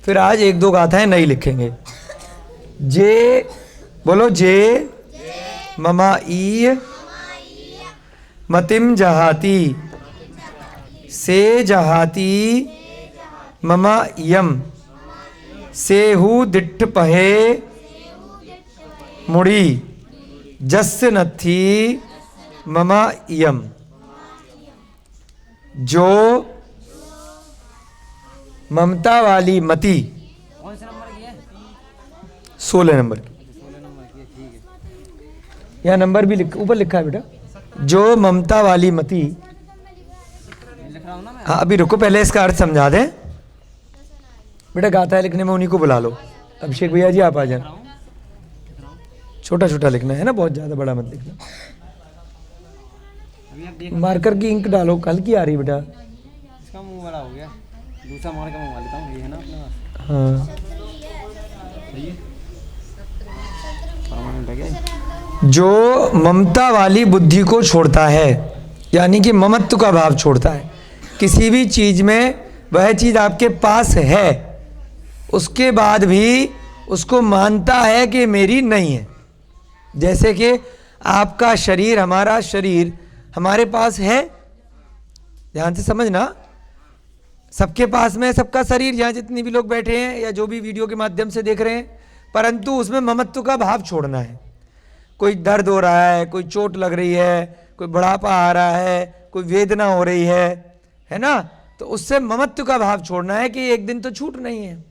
[SPEAKER 1] फिर आज एक दो गाथाएं नहीं लिखेंगे। जे बोलो, जे ममा ई मतिम जहाती से जहाती ममा यम सेहु दिट्ठ पहे मुड़ी जस्य नथी ममा यम। जो ममता वाली मति,
[SPEAKER 2] कौन से नंबर की है?
[SPEAKER 1] 16 नंबर की।
[SPEAKER 2] 16 नंबर की है, ठीक है।
[SPEAKER 1] यहाँ नंबर भी ऊपर लिखा है बेटा। जो ममता वाली मति।
[SPEAKER 2] लिख रहा हूँ ना मैं।
[SPEAKER 1] हाँ अभी रुको, पहले इसका अर्थ समझा दें बेटा। गाता है लिखने में उन्हीं को बुला लो। अभिषेक भैया जी आप आ जाए। छोटा छोटा लिखना है ना, बहुत ज़्यादा बड़ा मत लिखना।
[SPEAKER 2] अभी आप देख,
[SPEAKER 1] मार्कर की इंक डालो, कल की आ रही बेटा।
[SPEAKER 2] इसका मुंह बड़ा हो गया। दूसरा मार के मंगवा लेता हूँ, ये है ना अपने पास।
[SPEAKER 1] हाँ
[SPEAKER 2] सही है, परमानेंट है क्या?
[SPEAKER 1] जो ममता वाली बुद्धि को छोड़ता है, यानी कि ममत्व का भाव छोड़ता है। किसी भी चीज़ में वह चीज़ आपके पास है, उसके बाद भी उसको मानता है कि मेरी नहीं है। जैसे कि आपका शरीर, हमारा शरीर हमारे पास है, ध्यान से समझना। सबके पास में सबका शरीर, यहाँ जितने भी लोग बैठे हैं या जो भी वीडियो के माध्यम से देख रहे हैं, परंतु उसमें ममत्व का भाव छोड़ना है। कोई दर्द हो रहा है, कोई चोट लग रही है, कोई बुढ़ापा आ रहा है, कोई वेदना हो रही है ना, तो उससे ममत्व का भाव छोड़ना है कि एक दिन तो छूट नहीं है।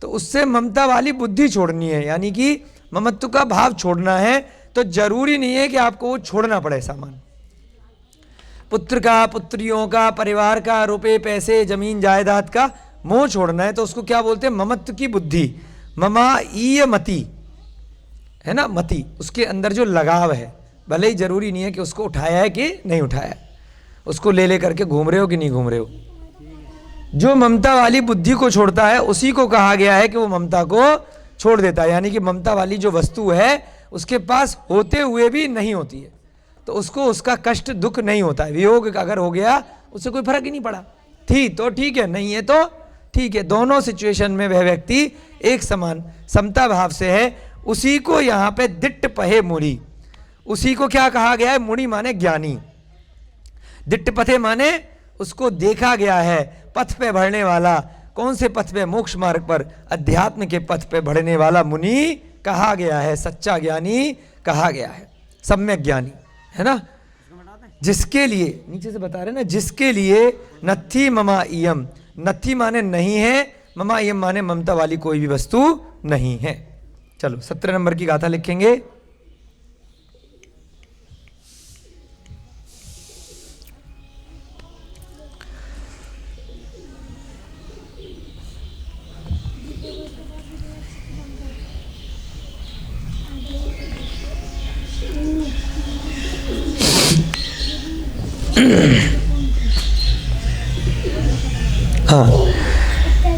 [SPEAKER 1] तो उससे ममता वाली बुद्धि छोड़नी है, यानी कि ममत्व का भाव छोड़ना है। तो जरूरी नहीं है कि आपको वो छोड़ना पड़े सामान। पुत्र का, पुत्रियों का, परिवार का, रुपए पैसे, जमीन जायदाद का मोह छोड़ना है, तो उसको क्या बोलते हैं? ममत्व की बुद्धि। ममा ईय मति है ना, मति, उसके अंदर जो लगाव है। भले ही जरूरी नहीं है कि उसको उठाया है कि नहीं उठाया, उसको ले करके घूम रहे हो कि नहीं घूम रहे हो। जो ममता वाली बुद्धि को छोड़ता है उसी को कहा गया है कि वो ममता को छोड़ देता है। यानी कि ममता वाली जो वस्तु है उसके पास होते हुए भी नहीं होती है, तो उसको उसका कष्ट दुख नहीं होता है। वियोग अगर हो गया उससे कोई फर्क ही नहीं पड़ा, थी तो ठीक है, नहीं है तो ठीक है। दोनों सिचुएशन में वह व्यक्ति एक समान समता भाव से है। उसी को यहाँ पे दिट्ट पहे मुनि, उसी को क्या कहा गया है? मुनि माने ज्ञानी, दिट्ट पथे माने उसको देखा गया है, पथ पे बढ़ने वाला। कौन से पथ पे? मोक्ष मार्ग पर, अध्यात्म के पथ पे बढ़ने वाला मुनि कहा गया है, सच्चा ज्ञानी कहा गया है, सम्यक ज्ञानी, है ना। जिसके लिए, नीचे से बता रहे ना, जिसके लिए नथी ममा इयम, नथी माने नहीं है, ममा इयम माने ममता वाली कोई भी वस्तु नहीं है। चलो 17 नंबर की गाथा लिखेंगे। हाँ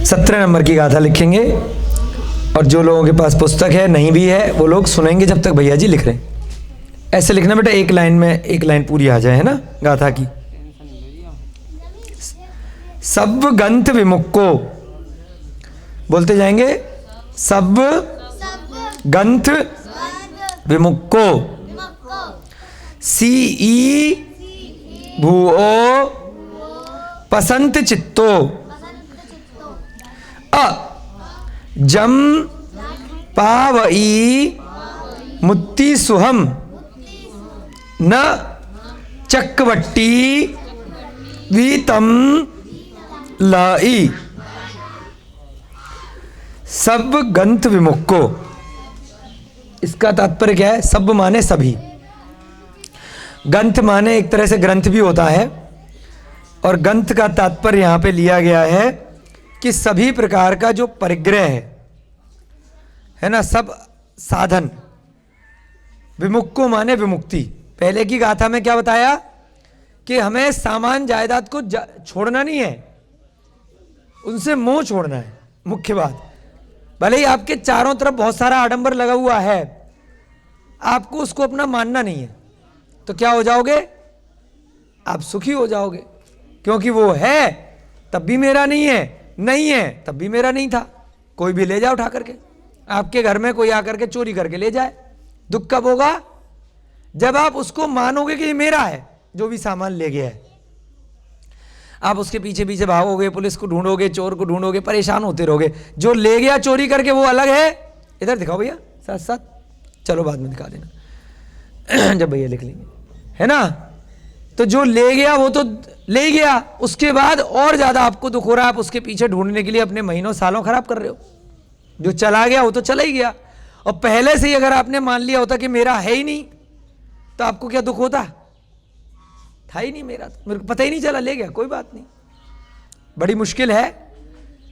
[SPEAKER 1] 17 नंबर की गाथा लिखेंगे, और जो लोगों के पास पुस्तक है नहीं भी है वो लोग सुनेंगे जब तक भैया जी लिख रहे हैं। ऐसे लिखना बेटा, एक लाइन में एक लाइन पूरी आ जाए, है ना, गाथा की। सब गंथ विमुक्को, बोलते जाएंगे, सब गंथ विमुक्को, सी ई भूओ पसंत चित्तो, अ जम पावई मुत्ति सुहम, न चक्रवट्टी वीतम लाई। सब गंथ विमुक्को, इसका तात्पर्य क्या है? सब माने सभी, ग्रंथ माने एक तरह से ग्रंथ भी होता है, और ग्रंथ का तात्पर्य यहां पे लिया गया है कि सभी प्रकार का जो परिग्रह है ना, सब साधन। विमुक्को माने विमुक्ति। पहले की गाथा में क्या बताया कि हमें सामान जायदाद को छोड़ना नहीं है, उनसे मोह छोड़ना है, मुख्य बात। भले ही आपके चारों तरफ बहुत सारा आडंबर लगा हुआ है, आपको उसको अपना मानना नहीं है, तो क्या हो जाओगे? आप सुखी हो जाओगे, क्योंकि वो है तब भी मेरा नहीं है, नहीं है तब भी मेरा नहीं था। कोई भी ले जाए उठा करके, आपके घर में कोई आकर के चोरी करके ले जाए, दुख कब होगा? जब आप उसको मानोगे कि ये मेरा है, जो भी सामान ले गया है। आप उसके पीछे पीछे भागोगे, पुलिस को ढूंढोगे, चोर को ढूंढोगे, परेशान होते रहोगे। जो ले गया चोरी करके वो अलग है, इधर दिखाओ भैया साथ साथ, चलो बाद में दिखा देना जब भैया लिख लेंगे, है ना। तो जो ले गया वो तो ले गया, उसके बाद और ज्यादा आपको दुख हो रहा है, आप उसके पीछे ढूंढने के लिए अपने महीनों सालों खराब कर रहे हो। जो चला गया वो तो चला ही गया, और पहले से ही अगर आपने मान लिया होता कि मेरा है ही नहीं, तो आपको क्या दुख होता? था ही नहीं मेरा, तो मेरे को पता ही नहीं चला, ले गया, कोई बात नहीं। बड़ी मुश्किल है,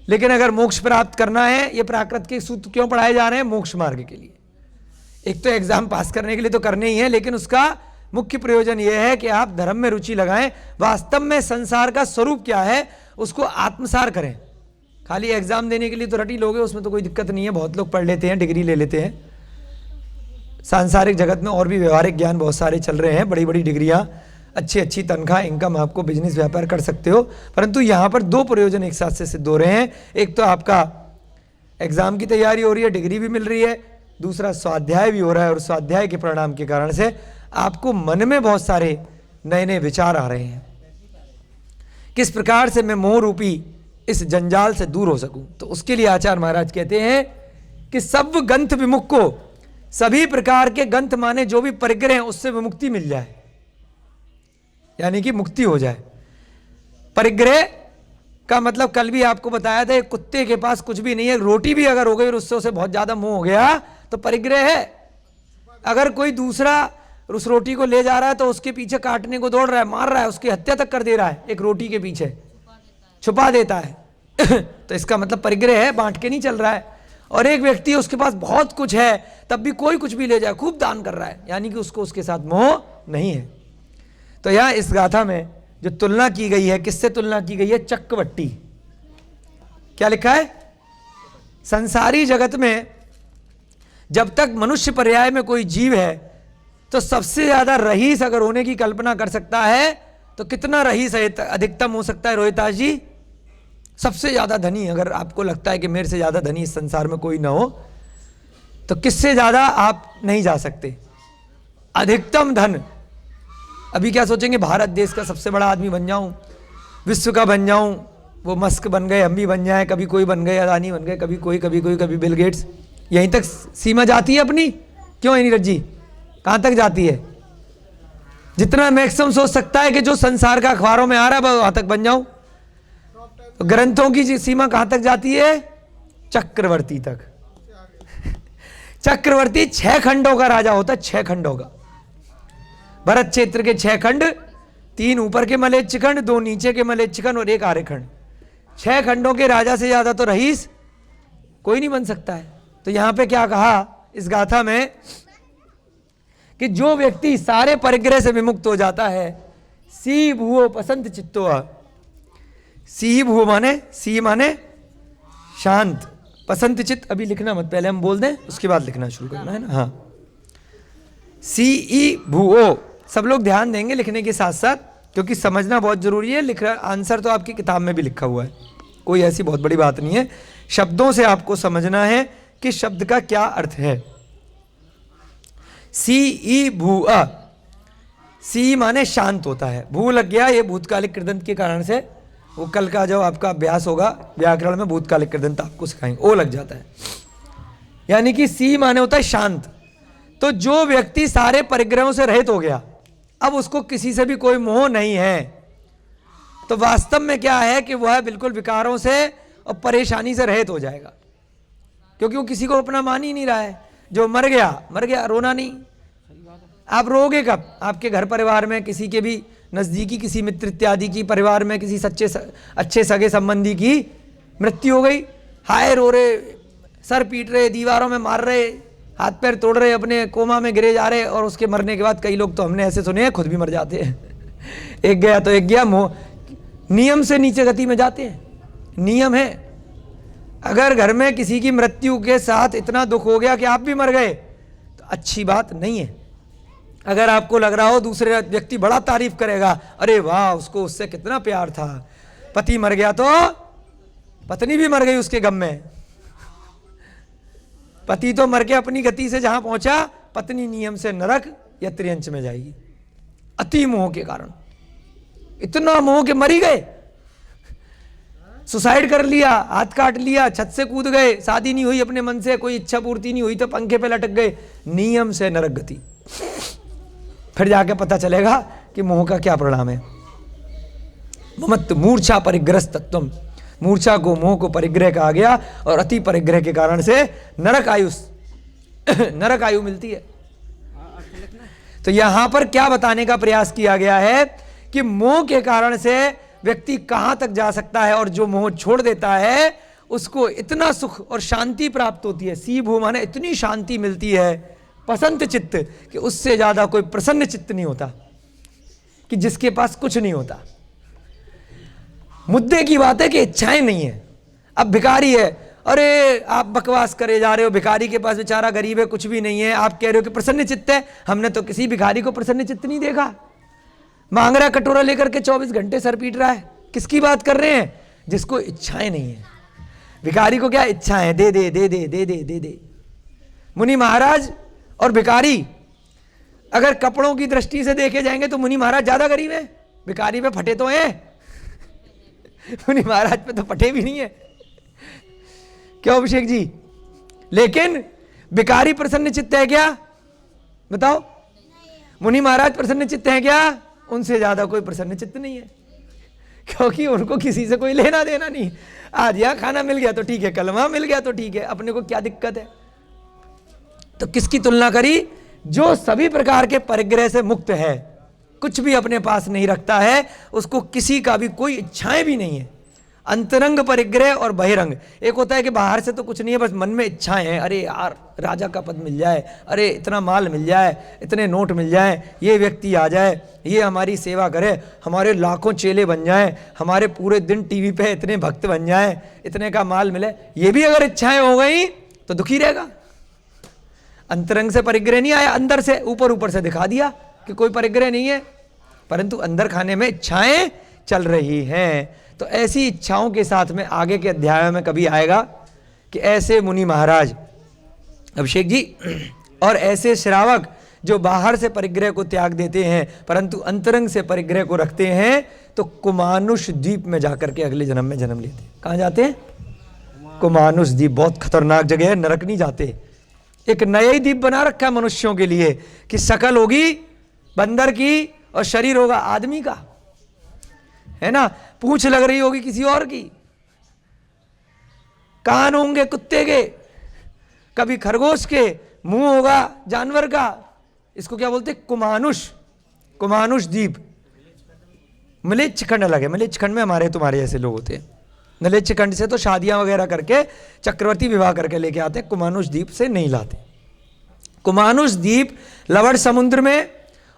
[SPEAKER 1] लेकिन अगर मोक्ष प्राप्त करना है, ये प्राकृत के सूत्र क्यों पढ़ाए जा रहे हैं? मोक्ष मार्ग के लिए। एक तो एग्जाम पास करने के लिए तो करने ही है, लेकिन उसका मुख्य प्रयोजन यह है कि आप धर्म में रुचि लगाएं, वास्तव में संसार का स्वरूप क्या है उसको आत्मसार करें। खाली एग्जाम देने के लिए तो रटी लोगे, उसमें तो कोई दिक्कत नहीं है, बहुत लोग पढ़ लेते हैं, डिग्री ले लेते हैं। सांसारिक जगत में और भी व्यवहारिक ज्ञान बहुत सारे चल रहे हैं, बड़ी बड़ी डिग्रियां, अच्छी अच्छी तनख्वाह, इनकम, आपको बिजनेस व्यापार कर सकते हो। परंतु यहाँ पर दो प्रयोजन एक साथ से सिद्ध हो रहे हैं। एक तो आपका एग्जाम की तैयारी हो रही है, डिग्री भी मिल रही है, दूसरा स्वाध्याय भी हो रहा है, और स्वाध्याय के परिणाम के कारण से आपको मन में बहुत सारे नए नए विचार आ रहे हैं, किस प्रकार से मैं मोह रूपी इस जंजाल से दूर हो सकूं। तो उसके लिए आचार्य महाराज कहते हैं कि सब गंथ विमुख को, सभी प्रकार के गंथ माने जो भी परिग्रह हैं उससे विमुक्ति मिल जाए, यानी कि मुक्ति हो जाए। परिग्रह का मतलब कल भी आपको बताया था, एक कुत्ते के पास कुछ भी नहीं है, रोटी भी अगर हो गई और उससे उसे बहुत ज्यादा मोह हो गया तो परिग्रह है। अगर कोई दूसरा उस रोटी को ले जा रहा है तो उसके पीछे काटने को दौड़ रहा है, मार रहा है, उसकी हत्या तक कर दे रहा है, एक रोटी के पीछे छुपा देता है तो इसका मतलब परिग्रह है, बांट के नहीं चल रहा है। और एक व्यक्ति उसके पास बहुत कुछ है तब भी कोई कुछ भी ले जाए, खूब दान कर रहा है, यानी कि उसको उसके साथ मोह नहीं है। तो यहाँ इस गाथा में जो तुलना की गई है, किससे तुलना की गई है? चक्रवट्टी, क्या लिखा है? संसारी जगत में जब तक मनुष्य पर्याय में कोई जीव है तो सबसे ज्यादा रईस अगर होने की कल्पना कर सकता है तो कितना रईस अधिकतम हो सकता है रोहिताज जी? सबसे ज्यादा धनी, अगर आपको लगता है कि मेरे से ज्यादा धनी इस संसार में कोई ना हो तो किससे ज्यादा आप नहीं जा सकते? अधिकतम धन। अभी क्या सोचेंगे? भारत देश का सबसे बड़ा आदमी बन जाऊं, विश्व का बन जाऊं, वो मस्क बन गए, हम भी बन जाएं, कभी कोई बन गए अदानी बन गए, कभी कोई कभी बिल गेट्स। यहीं तक सीमा जाती है अपनी? क्यों नीरज जी, कहां तक जाती है? जितना मैक्सिमम सोच सकता है कि जो संसार का अखबारों में आ रहा है वहां तक बन जाऊं। तो ग्रंथों की सीमा कहां तक जाती है? चक्रवर्ती तक। चक्रवर्ती 6 खंडों का राजा होता है, 6 खंडों का। भरत क्षेत्र के 6 खंड, 3 ऊपर के मलेच्छ खंड, 2 नीचे के मलेच्छ खंड और 1 आर्यखंड। 6 खंडों के राजा से ज्यादा तो रईस कोई नहीं बन सकता है। तो यहां पे क्या कहा इस गाथा में कि जो व्यक्ति सारे परिग्रह से विमुक्त हो जाता है, सी भूओ पसंत चित्तो। सी भूओ माने, सी माने शांत, पसंत चित्त। अभी लिखना मत, पहले हम बोल दें उसके बाद लिखना शुरू करना है ना। हाँ, सी ई भूओ, सब लोग ध्यान देंगे लिखने के साथ साथ, क्योंकि समझना बहुत जरूरी है। लिख आंसर तो आपकी किताब में भी लिखा हुआ है, कोई ऐसी बहुत बड़ी बात नहीं है। शब्दों से आपको समझना है कि शब्द का क्या अर्थ है। सी ई भू अ, सी माने शांत होता है, भू लग गया, ये भूतकालिक कृदंत के कारण से, वो कल का जो आपका अभ्यास होगा व्याकरण में भूतकालिक कृदंत आपको सिखाएंगे, वो लग जाता है। यानी कि सी माने होता है शांत। तो जो व्यक्ति सारे परिग्रहों से रहित हो गया, अब उसको किसी से भी कोई मोह नहीं है, तो वास्तव में क्या है कि वह बिल्कुल विकारों से और परेशानी से रहित हो जाएगा, क्योंकि वो किसी को अपना मान ही नहीं रहा है। जो मर गया, रोना नहीं। आप रोगे कब? आपके घर परिवार में किसी के भी नजदीकी किसी मित्र इत्यादि की परिवार में किसी सच्चे अच्छे सगे संबंधी की मृत्यु हो गई, हाय रो रहे, सर पीट रहे, दीवारों में मार रहे, हाथ पैर तोड़ रहे, अपने कोमा में गिरे जा रहे, और उसके मरने के बाद कई लोग तो हमने ऐसे सुने हैं खुद भी मर जाते हैं। एक गया तो एक गया, नियम से नीचे गति में जाते हैं, नियम है। अगर घर में किसी की मृत्यु के साथ इतना दुख हो गया कि आप भी मर गए तो अच्छी बात नहीं है। अगर आपको लग रहा हो दूसरे व्यक्ति बड़ा तारीफ करेगा, अरे वाह उसको उससे कितना प्यार था, पति मर गया तो पत्नी भी मर गई उसके गम में। पति तो मर के अपनी गति से जहां पहुंचा, पत्नी नियम से नरक या त्रियंच में जाएगी, अति मोह के कारण। इतना मोह के मर ही गए, सुसाइड कर लिया, हाथ काट लिया, छत से कूद गए, शादी नहीं हुई अपने मन से, कोई इच्छा पूर्ति नहीं हुई तो पंखे पे लटक गए, नियम से नरक गति। फिर जाके पता चलेगा कि मोह का क्या परिणाम है। ममत्त मूर्छा परिग्रस्त तत्वम, मूर्छा को मोह को परिग्रह कहा गया, और अति परिग्रह के कारण से नरक आयु मिलती है। तो यहां पर क्या बताने का प्रयास किया गया है कि मोह के कारण से व्यक्ति कहां तक जा सकता है, और जो मोह छोड़ देता है उसको इतना सुख और शांति प्राप्त होती है। सी भू माने इतनी शांति मिलती है, पसंत चित्त, कि उससे ज्यादा कोई प्रसन्न चित्त नहीं होता, कि जिसके पास कुछ नहीं होता। मुद्दे की बात है कि इच्छाएं नहीं है। अब भिखारी है, अरे आप बकवास करे जा रहे हो, भिखारी के पास बेचारा गरीब है, कुछ भी नहीं है, आप कह रहे हो कि प्रसन्न चित्त है। हमने तो किसी भिखारी को प्रसन्न चित्त नहीं देखा, मांग रहा कटोरा लेकर के 24 घंटे सर पीट रहा है। किसकी बात कर रहे हैं? जिसको इच्छाएं नहीं है। भिखारी को क्या इच्छाएं? दे दे दे दे दे दे दे दे। मुनि महाराज और भिखारी अगर कपड़ों की दृष्टि से देखे जाएंगे तो मुनि महाराज ज्यादा गरीब है, भिखारी पे फटे तो हैं, मुनि महाराज पे तो फटे भी नहीं है। क्यों अभिषेक जी? लेकिन भिखारी प्रसन्न चित्त है क्या? बताओ। मुनि महाराज प्रसन्न चित्त है क्या? उनसे ज्यादा कोई प्रसन्न चित्त नहीं है, क्योंकि उनको किसी से कोई लेना देना नहीं। आज यहां खाना मिल गया तो ठीक है, कल वहां मिल गया तो ठीक है, अपने को क्या दिक्कत है। तो किसकी तुलना करी? जो सभी प्रकार के परिग्रह से मुक्त है, कुछ भी अपने पास नहीं रखता है, उसको किसी का भी कोई इच्छाएं भी नहीं है, अंतरंग परिग्रह और बहिरंग। एक होता है कि बाहर से तो कुछ नहीं है, बस मन में इच्छाएं हैं, अरे यार राजा का पद मिल जाए, अरे इतना माल मिल जाए, इतने नोट मिल जाए, ये व्यक्ति आ जाए, ये हमारी सेवा करे, हमारे लाखों चेले बन जाएं, हमारे पूरे दिन टीवी पे इतने भक्त बन जाएं, इतने का माल मिले। ये भी अगर इच्छाएं हो गई तो दुखी रहेगा। अंतरंग से परिग्रह नहीं आया, अंदर से ऊपर ऊपर से दिखा दिया कि कोई परिग्रह नहीं है, परंतु अंदर खाने में इच्छाएं चल रही हैं। तो ऐसी इच्छाओं के साथ में आगे के अध्याय में कभी आएगा कि ऐसे मुनि महाराज अभिषेक जी और ऐसे श्रावक जो बाहर से परिग्रह को त्याग देते हैं परंतु अंतरंग से परिग्रह को रखते हैं, तो कुमानुष द्वीप में जाकर के अगले जन्म में जन्म लेते हैं। कहाँ जाते हैं? कुमानुष द्वीप। बहुत खतरनाक जगह है, नरक नहीं जाते। एक नया ही द्वीप बना रखा है मनुष्यों के लिए कि शकल होगी बंदर की और शरीर होगा आदमी का, है ना, पूंछ लग रही होगी किसी और की, कान होंगे कुत्ते के, कभी खरगोश के, मुंह होगा जानवर का। इसको क्या बोलते? कुमानुष। कुमानुष द्वीप। मलेच्छ खंड अलग है। मलेच्छ खंड में हमारे तुम्हारे ऐसे लोग होते हैं। मलेच्छ खंड से तो शादियां वगैरह करके चक्रवर्ती विवाह करके लेके आते हैं, कुमानुष द्वीप से नहीं लाते। कुमानुष द्वीप लवण समुद्र में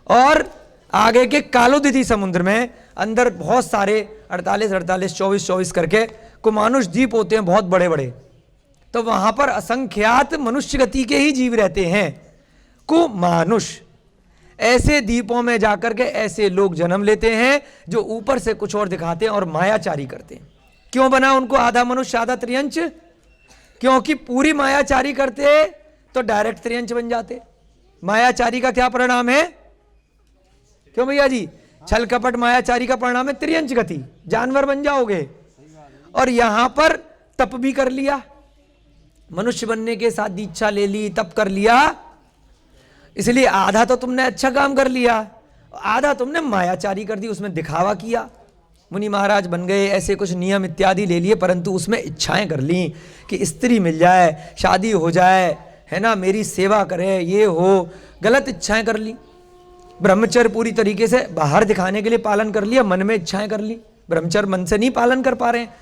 [SPEAKER 1] और आगे के कालोदिति समुद्र में अंदर बहुत सारे 48 24 करके कुमानुष द्वीप होते हैं, बहुत बड़े बड़े। तो वहां पर असंख्यात मनुष्य गति के ही जीव रहते हैं, कुमानुष। ऐसे द्वीपों में जाकर के ऐसे लोग जन्म लेते हैं जो ऊपर से कुछ और दिखाते हैं और मायाचारी करते हैं। क्यों बना उनको आधा मनुष्य आधा त्रियंच? क्योंकि पूरी मायाचारी करते तो डायरेक्ट त्रियंच बन जाते। मायाचारी का क्या परिणाम है? क्यों भैया जी? छल कपट मायाचारी का परिणाम है त्रियंच गति, जानवर बन जाओगे। और यहां पर तप भी कर लिया, मनुष्य बनने के साथ दीक्षा ले ली, तप कर लिया, इसलिए आधा तो तुमने अच्छा काम कर लिया, आधा तुमने मायाचारी कर दी, उसमें दिखावा किया। मुनि महाराज बन गए, ऐसे कुछ नियम इत्यादि ले लिए, परंतु उसमें इच्छाएं कर ली कि स्त्री मिल जाए, शादी हो जाए, है ना, मेरी सेवा करे, ये हो, गलत इच्छाएं कर ली। ब्रह्मचर्य पूरी तरीके से बाहर दिखाने के लिए पालन कर लिया, मन में इच्छाएं कर ली। ब्रह्मचर्य मन से नहीं पालन कर पा रहे हैं,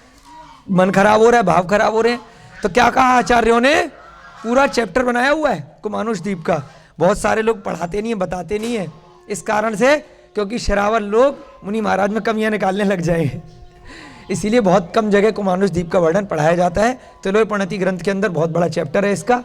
[SPEAKER 1] मन खराब हो रहा है, भाव खराब हो रहे हैं। तो क्या कहा आचार्यों ने? पूरा चैप्टर बनाया हुआ है कुमानुष द्वीप का। बहुत सारे लोग पढ़ाते नहीं है, बताते नहीं है, इस कारण से क्योंकि शरावर लोग मुनि महाराज में कमियां निकालने लग जाएंगे, इसीलिए बहुत कम जगह कुमानुष द्वीप का वर्णन पढ़ाया जाता है। तिलोय प्रणति ग्रंथ के अंदर बहुत बड़ा चैप्टर है इसका,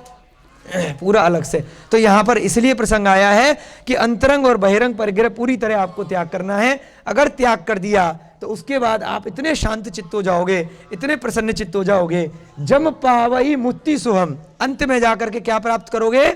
[SPEAKER 1] पूरा अलग से। तो यहाँ पर इसलिए प्रसंग आया है कि अंतरंग और बहिरंग परिग्रह पूरी तरह आपको त्याग करना है। अगर त्याग कर दिया तो उसके बाद आप इतने शांत चित्त हो जाओगे, इतने प्रसन्न चित्त हो जाओगे, जम पावई मुक्ति सुहम, अंत में जाकर के क्या प्राप्त करोगे?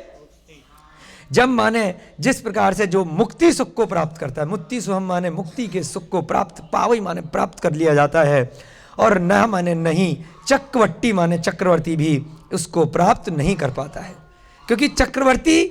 [SPEAKER 1] जम माने जिस प्रकार से जो मुक्ति सुख को प्राप्त करता है, मुक्ति सुहम माने मुक्ति के सुख को प्राप्त, पावई माने प्राप्त कर लिया जाता है, और न माने नहीं, चक्रवर्ती माने चक्रवर्ती भी उसको प्राप्त नहीं कर पाता है। क्योंकि चक्रवर्ती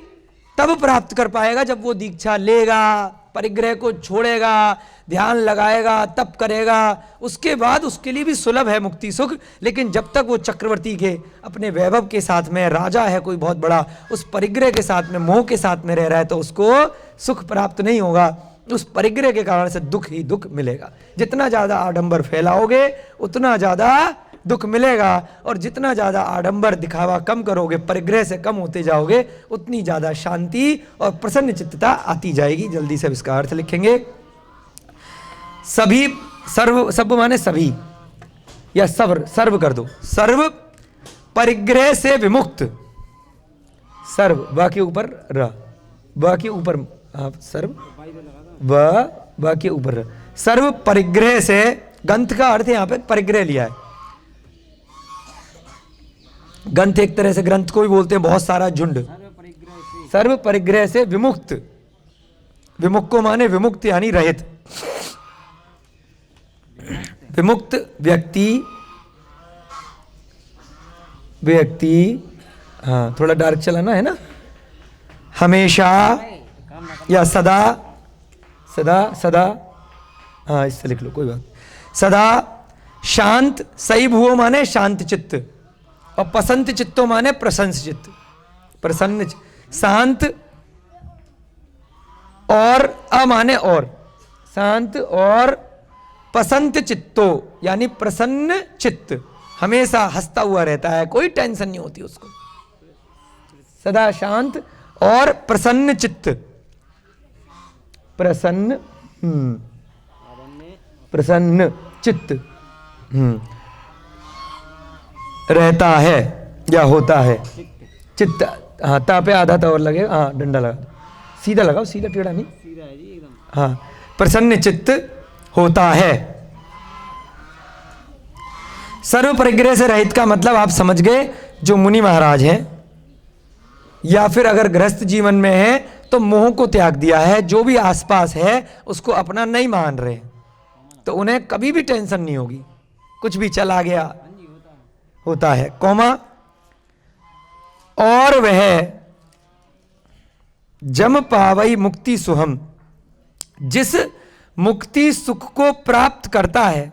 [SPEAKER 1] तब प्राप्त कर पाएगा जब वो दीक्षा लेगा, परिग्रह को छोड़ेगा, ध्यान लगाएगा, तप करेगा, उसके बाद उसके लिए भी सुलभ है मुक्ति सुख। लेकिन जब तक वो चक्रवर्ती के अपने वैभव के साथ में, राजा है कोई बहुत बड़ा, उस परिग्रह के साथ में, मोह के साथ में रह रहा है, तो उसको सुख प्राप्त नहीं होगा। उस परिग्रह के कारण से दुख ही दुख मिलेगा। जितना ज्यादा आडंबर फैलाओगे उतना ज्यादा दुख मिलेगा, और जितना ज्यादा आडंबर दिखावा कम करोगे, परिग्रह से कम होते जाओगे, उतनी ज्यादा शांति और प्रसन्न चित्तता आती जाएगी। जल्दी से इसका अर्थ लिखेंगे। सभी, सर्व, सब माने सभी, या सर्व, सर्व कर दो, सर्व परिग्रह से विमुक्त, सर्व व के ऊपर र, व के ऊपर सर्व, व के ऊपर र, सर्व परिग्रह से, गंथ का अर्थ यहां पे परिग्रह लिया है। गंथ एक तरह से ग्रंथ को भी बोलते हैं, बहुत सारा झुंड। सर्व परिग्रह से विमुक्त, विमुक्त को माने विमुक्त यानी रहित। विमुक्त व्यक्ति, व्यक्ति, हाँ थोड़ा डार्क चलाना है ना, हमेशा या सदा, सदा, सदा, हाँ इससे लिख लो कोई बात, सदा शांत, सही भुवो माने शांत चित्त, और पसंत चित्तो माने प्रशंस चित्त, प्रसन्न, शांत, और अमाने और, शांत और पसंत चित्तो यानी प्रसन्न चित्त, हमेशा हंसता हुआ रहता है, कोई टेंशन नहीं होती उसको, सदा शांत और प्रसन्न चित्त, प्रसन्न प्रसन्न चित्त रहता है या होता है। चित्त, हाँ ता पे आधा ता और लगे, हाँ डंडा लगा दो, सीधा लगाओ, सीधा टेढ़ा नहीं,
[SPEAKER 2] सीधा है जी एकदम।
[SPEAKER 1] हाँ प्रसन्न चित्त होता है। सर्व परिग्रह से रहित का मतलब आप समझ गए, जो मुनि महाराज हैं या फिर अगर गृहस्थ जीवन में है तो मोह को त्याग दिया है, जो भी आसपास है उसको अपना नहीं मान रहे, तो उन्हें कभी भी टेंशन नहीं होगी, कुछ भी चला गया होता है, कौमा। और वह जम पावई मुक्ति सुहम, जिस मुक्ति सुख को प्राप्त करता है,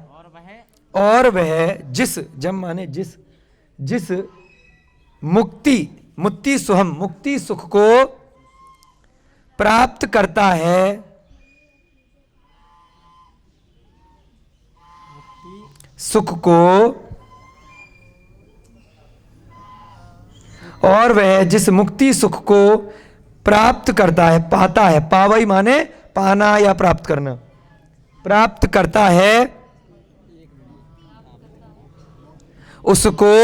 [SPEAKER 1] और वह जिस, जम माने जिस, जिस मुक्ति सुहम मुक्ति सुख को प्राप्त करता है, सुख को, और वह जिस मुक्ति सुख को प्राप्त करता है, पाता है, पावई माने पाना या प्राप्त करना, प्राप्त करता है, उसको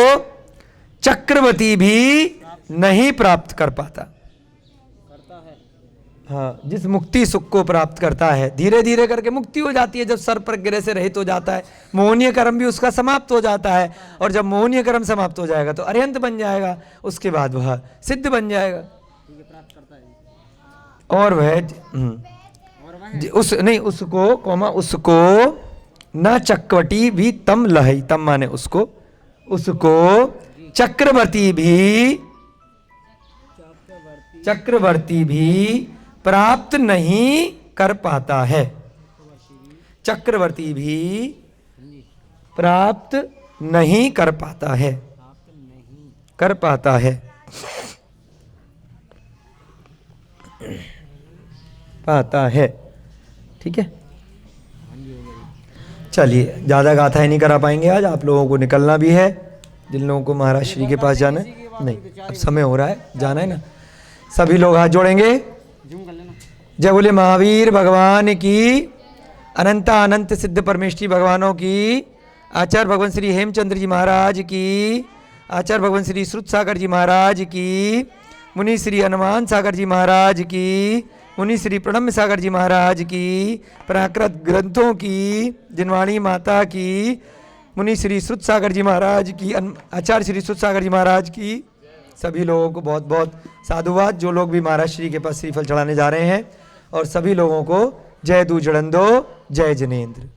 [SPEAKER 1] चक्रवर्ती भी नहीं प्राप्त कर पाता। हाँ, जिस मुक्ति सुख को प्राप्त करता है, धीरे धीरे करके मुक्ति हो जाती है, जब सर्व परिग्रह से रहित हो जाता है, मोहनीय कर्म भी उसका समाप्त हो जाता है, और जब मोहनीय कर्म समाप्त हो जाएगा तो अरिहंत बन जाएगा, उसके बाद वह सिद्ध बन जाएगा। और वह उस नहीं उसको कौमा उसको न चक्रवर्ती भी तम लहई, तम माने उसको, उसको चक्रवर्ती भी प्राप्त नहीं कर पाता है, चक्रवर्ती भी प्राप्त नहीं कर पाता है, कर पाता है, पाता है। ठीक है, चलिए ज़्यादा गाथा नहीं करा पाएंगे आज, आप लोगों को निकलना भी है, जिन लोगों को महाराज श्री के पास जाना है, नहीं अब समय हो रहा है, जाना है ना, सभी लोग हाथ जोड़ेंगे। जय बोले महावीर भगवान की, अनंत अनंत सिद्ध परमेष्ठी भगवानों की, आचार्य भगवान श्री हेमचंद्र जी महाराज की, आचार्य भगवान श्री श्रुत सागर जी महाराज की, मुनि श्री हनुमान सागर जी महाराज की, मुनि श्री प्रणम्य सागर जी महाराज की, प्राकृत ग्रंथों की जिनवाणी माता की, मुनि श्री श्रुत सागर जी महाराज की, आचार्य श्री श्रुत सागर जी महाराज की, सभी लोगों को बहुत बहुत साधुवाद, जो लोग भी महाराज श्री के पास श्रीफल चढ़ाने जा रहे हैं, और सभी लोगों को जय दूजड़ंदो, जय जनेन्द्र।